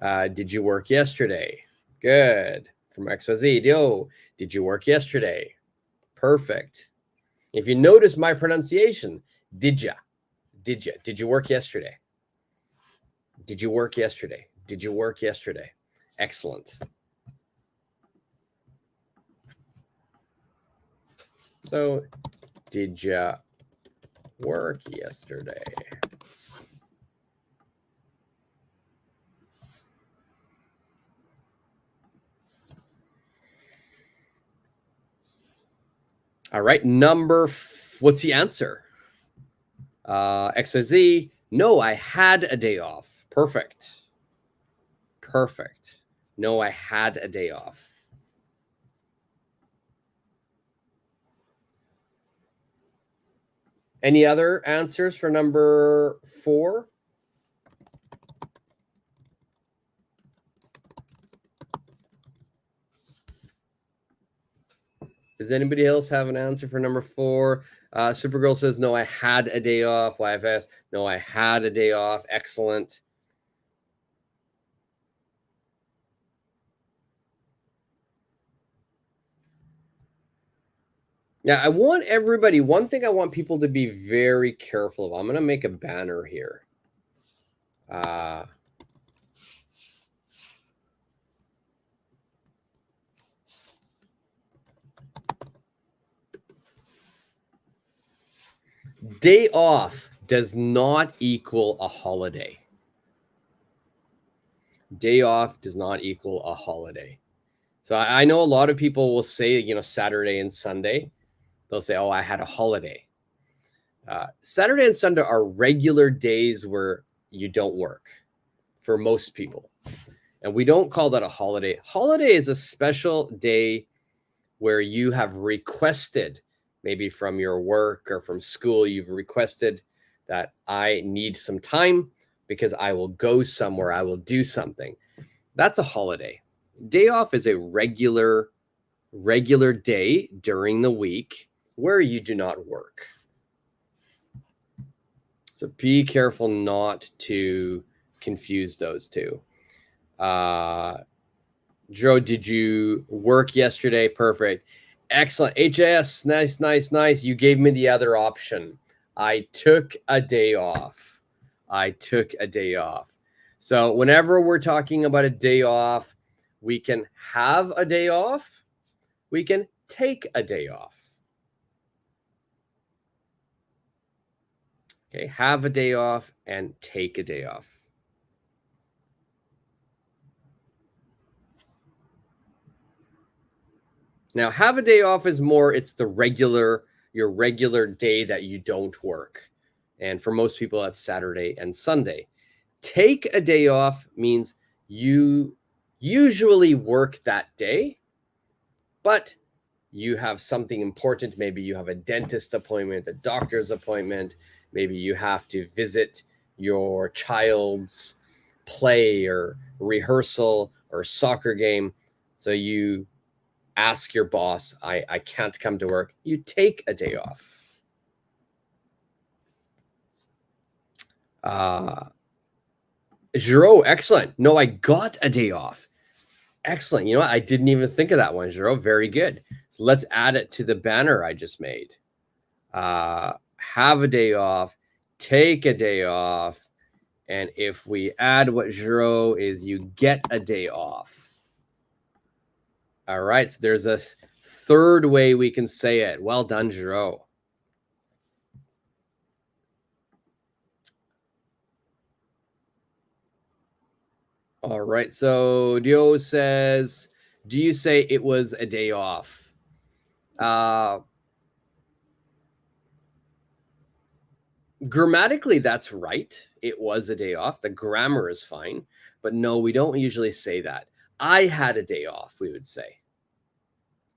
Did you work yesterday? Good. From XYZ, yo, did you work yesterday? Perfect. If you notice my pronunciation, did ya? Did you? Did you work yesterday? Did you work yesterday? Did you work yesterday? Excellent. So, did you work yesterday? All right, what's the answer? XYZ, no, I had a day off. Perfect. Perfect. No, I had a day off. Any other answers for number 4? Does anybody else have an answer for number 4? Supergirl says, no, I had a day off. YFS, no, I had a day off. Excellent. Now, I want everybody, one thing I want people to be very careful of. I'm going to make a banner here. Day off does not equal a holiday. Day off does not equal a holiday. So I know a lot of people will say, Saturday and Sunday. They'll say, oh, I had a holiday. Saturday and Sunday are regular days where you don't work for most people. And we don't call that a holiday. Holiday is a special day where you have requested, maybe from your work or from school, you've requested that I need some time because I will go somewhere, I will do something. That's a holiday. Day off is a regular day during the week where you do not work. So be careful not to confuse those two. Joe, did you work yesterday? Perfect. Excellent. HS, nice. You gave me the other option. I took a day off. So whenever we're talking about a day off, we can have a day off. We can take a day off. Okay, have a day off and take a day off. Now, have a day off is more, it's your regular day that you don't work. And for most people, that's Saturday and Sunday. Take a day off means you usually work that day, but you have something important. Maybe you have a dentist appointment, a doctor's appointment. Maybe you have to visit your child's play or rehearsal or soccer game. So you ask your boss, I can't come to work. You take a day off. Giro, excellent. No, I got a day off. Excellent. You know what? I didn't even think of that one, Giro. Very good. So let's add it to the banner I just made. Have a day off, take a day off. And if we add what Giro is, you get a day off. All right. So there's a third way we can say it. Well done, Giro. All right. So Dio says, do you say it was a day off? Grammatically, that's right. It was a day off. The grammar is fine. But no, we don't usually say that. I had a day off, we would say.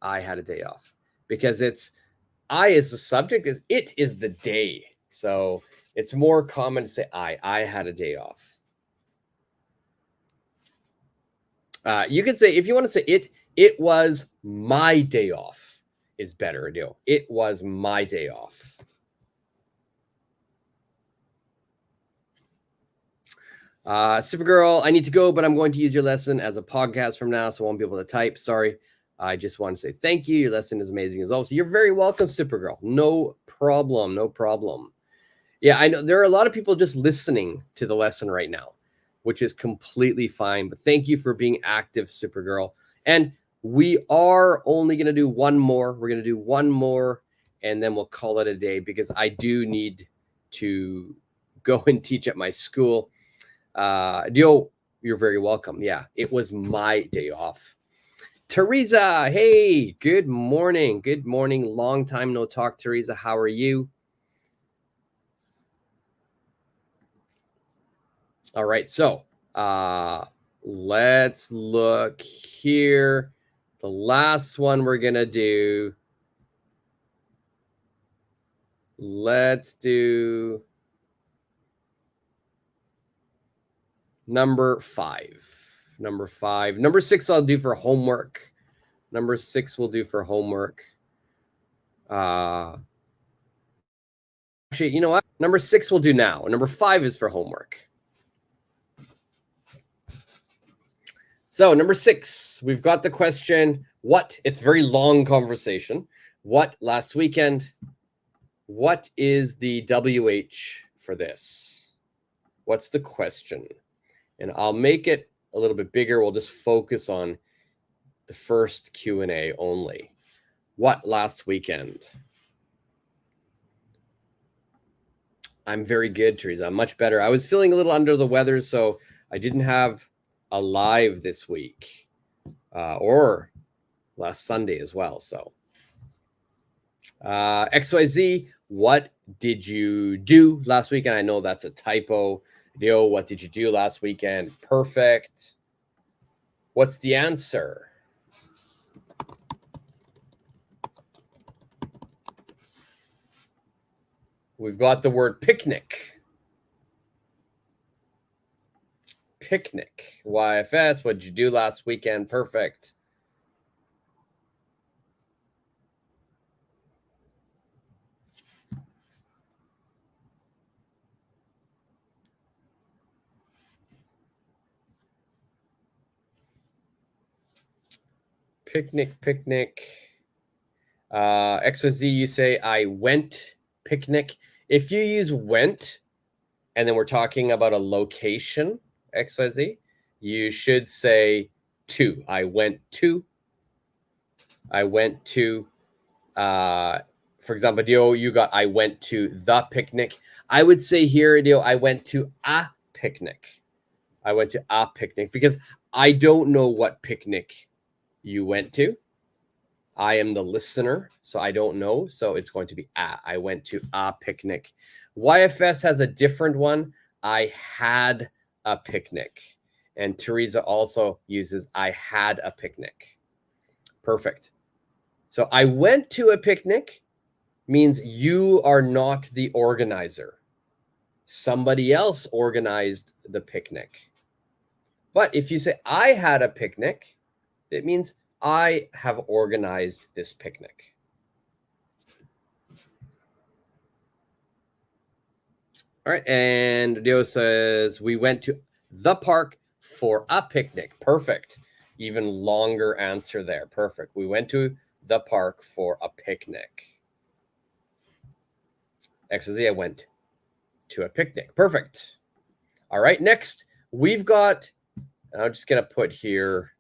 I had a day off. Because I is the subject, it is the day. So it's more common to say I had a day off. You can say, if you want to say it was my day off is better. It was my day off. Supergirl, I need to go, but I'm going to use your lesson as a podcast from now, so I won't be able to type. Sorry. I just want to say thank you. Your lesson is amazing as always. You're very welcome, Supergirl. No problem. Yeah, I know there are a lot of people just listening to the lesson right now, which is completely fine. But thank you for being active, Supergirl. And we are only going to do one more. We're going to do one more, and then we'll call it a day because I do need to go and teach at my school. Dio, you're very welcome. Yeah, it was my day off. Teresa, hey, good morning. Good morning. Long time no talk, Teresa. How are you? All right, so let's look here. The last one we're going to do. Let's do number 5. Number 5. Number 6 I'll do for homework. Number 6 we'll do for homework. Actually, you know what? Number 6 we'll do now. Number 5 is for homework. So number 6, we've got the question, what? It's a very long conversation. What last weekend? What is the WH for this? What's the question? And I'll make it a little bit bigger. We'll just focus on the first Q&A only. What last weekend? I'm very good, Teresa. I'm much better. I was feeling a little under the weather, so I didn't have a live this week or last Sunday as well. So XYZ, what did you do last weekend? I know that's a typo. Yo, what did you do last weekend? Perfect. What's the answer? We've got the word picnic. Picnic. YFS, what did you do last weekend? Perfect. Picnic. XYZ, you say I went picnic. If you use went, and then we're talking about a location, XYZ, you should say to. I went to. For example, Dio, you got I went to the picnic. I would say here, Dio, I went to a picnic. I went to a picnic because I don't know what picnic you went to. I am the listener, so I don't know. So it's going to be I went to a picnic. YFS has a different one. I had a picnic. And Teresa also uses I had a picnic. Perfect. So I went to a picnic means you are not the organizer. Somebody else organized the picnic. But if you say I had a picnic, it means I have organized this picnic. All right. And Dio says, we went to the park for a picnic. Perfect. Even longer answer there. Perfect. We went to the park for a picnic. XYZ, I went to a picnic. Perfect. All right. Next, we've got, I'm just going to put here,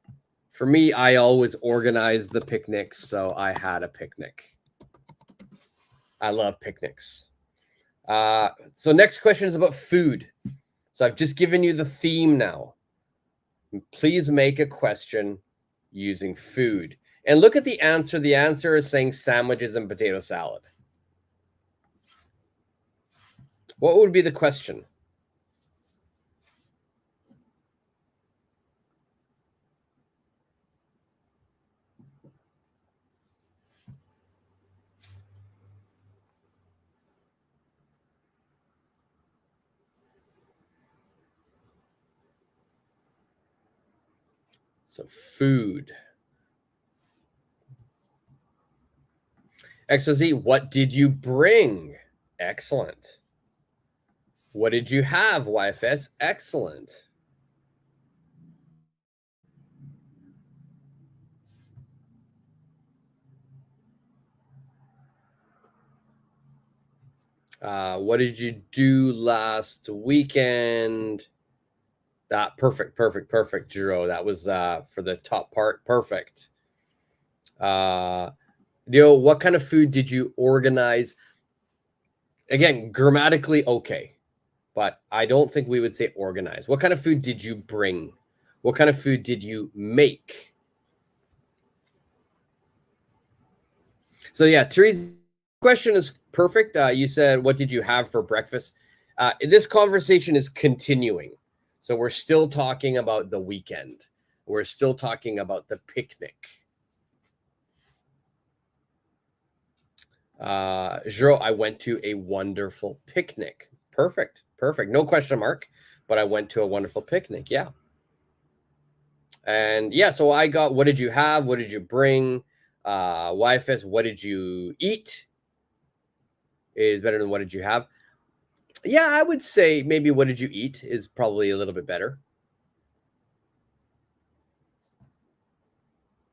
for me, I always organize the picnics, so I had a picnic. I love picnics. So next question is about food. So I've just given you the theme now. Please make a question using food. And look at the answer. The answer is saying sandwiches and potato salad. What would be the question? So food. XYZ, what did you bring? Excellent. What did you have, YFS? Excellent. What did you do last weekend? Perfect, Jiro. That was for the top part. Perfect. What kind of food did you organize? Again, grammatically okay, but I don't think we would say organize. What kind of food did you bring? What kind of food did you make? So yeah, Teresa's question is perfect. You said, what did you have for breakfast? This conversation is continuing. So we're still talking about the weekend. We're still talking about the picnic. Jero, I went to a wonderful picnic. Perfect. No question mark, but I went to a wonderful picnic. Yeah. And yeah, so I got, what did you have? What did you bring? YFS, what did you eat? Is better than what did you have? Yeah, I would say maybe what did you eat is probably a little bit better.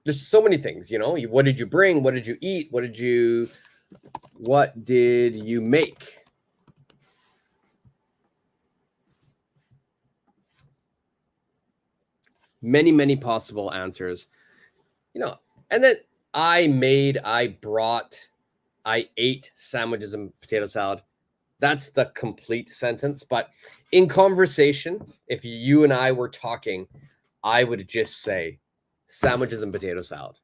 Just so many things, you know. What did you bring? What did you eat? What did you make? Many, many possible answers, you know. And then I brought, I ate sandwiches and potato salad. That's the complete sentence. But in conversation, if you and I were talking, I would just say sandwiches and potato salad.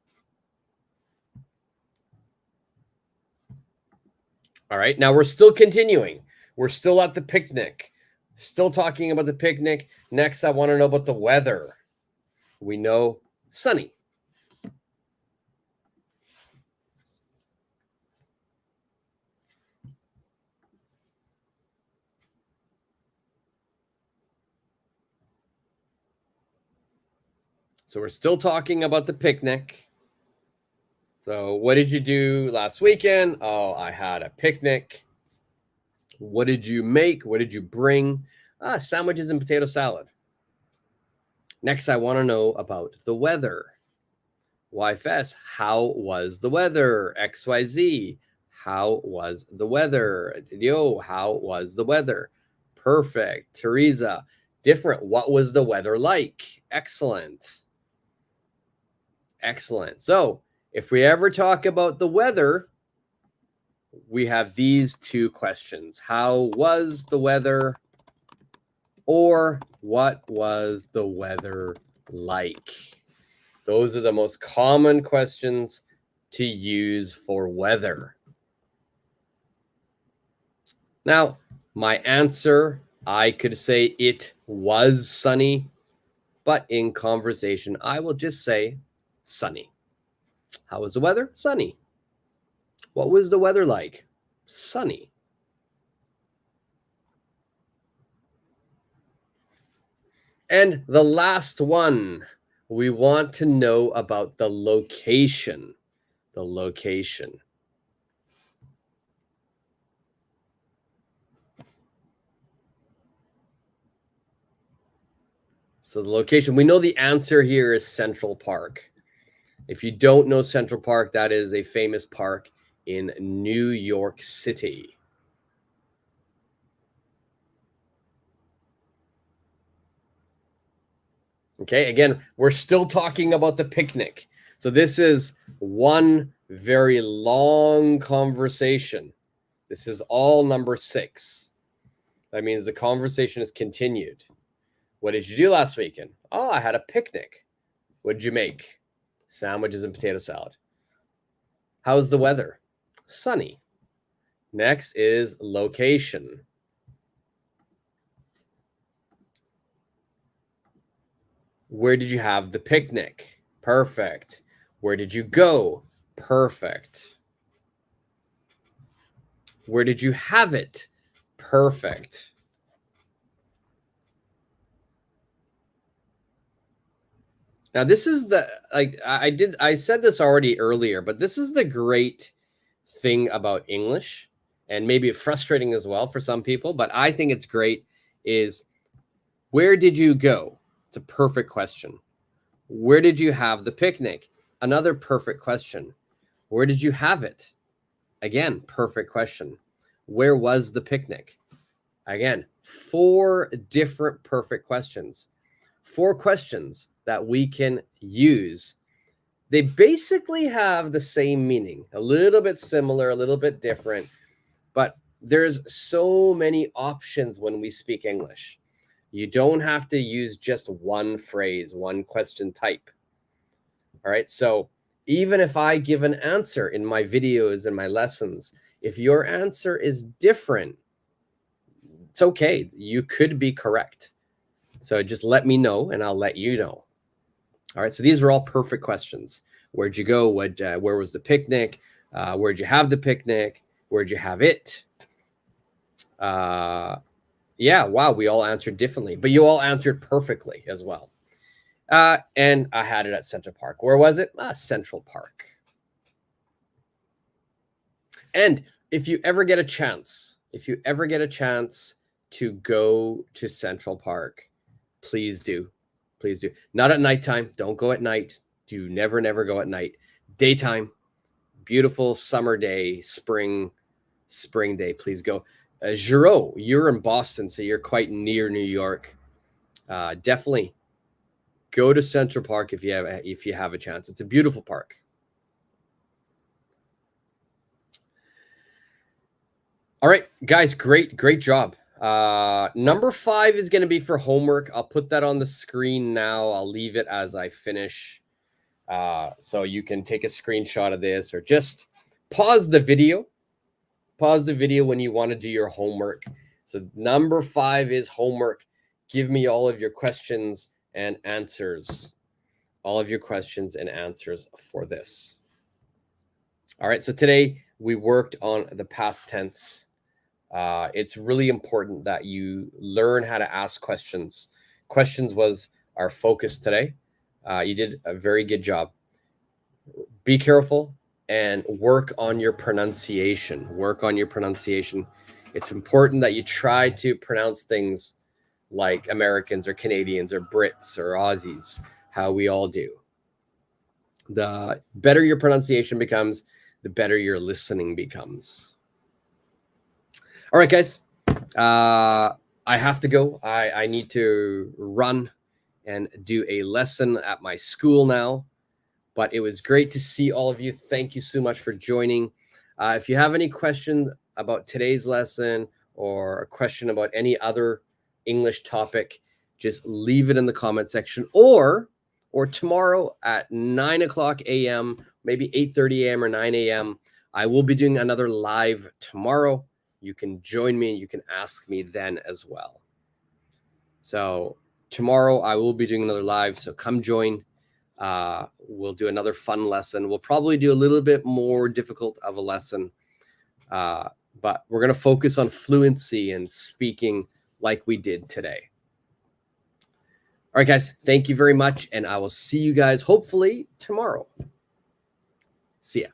All right. Now we're still continuing. We're still at the picnic. Still talking about the picnic. Next, I want to know about the weather. We know sunny. So we're still talking about the picnic. So what did you do last weekend? Oh, I had a picnic. What did you make? What did you bring? Sandwiches and potato salad. Next, I want to know about the weather. YFS, how was the weather? XYZ, how was the weather? Yo, how was the weather? Perfect. Teresa, different. What was the weather like? Excellent. Excellent. So if we ever talk about the weather, we have these two questions. How was the weather? Or what was the weather like? Those are the most common questions to use for weather. Now, my answer, I could say it was sunny, but in conversation, I will just say sunny. How was the weather? Sunny. What was the weather like? Sunny. And the last one, we want to know about the location. The location. So the location, we know the answer here is Central Park. If you don't know Central Park, that is a famous park in New York City. Okay, again, we're still talking about the picnic. So this is one very long conversation. This is all number 6. That means the conversation is continued. What did you do last weekend? Oh, I had a picnic. What did you make? Sandwiches and potato salad. How's the weather? Sunny. Next is location. Where did you have the picnic? Perfect. Where did you go? Perfect. Where did you have it? Perfect. Now this is the, like, I said this already earlier, but this is the great thing about English, and maybe frustrating as well for some people, but I think it's great, is where did you go? It's a perfect question. Where did you have the picnic? Another perfect question. Where did you have it? Again, perfect question. Where was the picnic? Again, 4 different perfect questions. 4 questions that we can use. They basically have the same meaning, a little bit similar, a little bit different, but there's so many options when we speak English. You don't have to use just one phrase, one question type. All right. So even if I give an answer in my videos and my lessons, if your answer is different, it's okay. You could be correct. So just let me know and I'll let you know. All right. So these are all perfect questions. Where'd you go? Where was the picnic? Where'd you have the picnic? Where'd you have it? Yeah, wow, we all answered differently, but you all answered perfectly as well. And I had it at Central Park. Where was it? Central Park. And if you ever get a chance, to go to Central Park, please do. Please do. Not at nighttime. Don't go at night. Do never go at night. Daytime, beautiful summer day, spring day. Please go. Giro, you're in Boston, so you're quite near New York. Definitely go to Central Park if you have a chance. It's a beautiful park. All right, guys, great job. Number 5 is going to be for homework. I'll put that on the screen now. I'll leave it as I finish. So you can take a screenshot of this or just pause the video. Pause the video when you want to do your homework. So number 5 is homework. Give me all of your questions and answers. All of your questions and answers for this. All right, so today we worked on the past tense. It's really important that you learn how to ask questions. Questions was our focus today. You did a very good job. Be careful and work on your pronunciation. Work on your pronunciation. It's important that you try to pronounce things like Americans or Canadians or Brits or Aussies, how we all do. The better your pronunciation becomes, the better your listening becomes. All right, guys. I have to go. I need to run and do a lesson at my school now. But it was great to see all of you. Thank you so much for joining. If you have any questions about today's lesson or a question about any other English topic, just leave it in the comment section. Or tomorrow at 9 o'clock a.m., maybe 8:30 a.m. or 9 a.m., I will be doing another live tomorrow. You can join me and you can ask me then as well. So tomorrow I will be doing another live, so come join. We'll do another fun lesson. We'll probably do a little bit more difficult of a lesson, but we're going to focus on fluency and speaking like we did today. All right, guys, thank you very much, and I will see you guys hopefully tomorrow. See ya.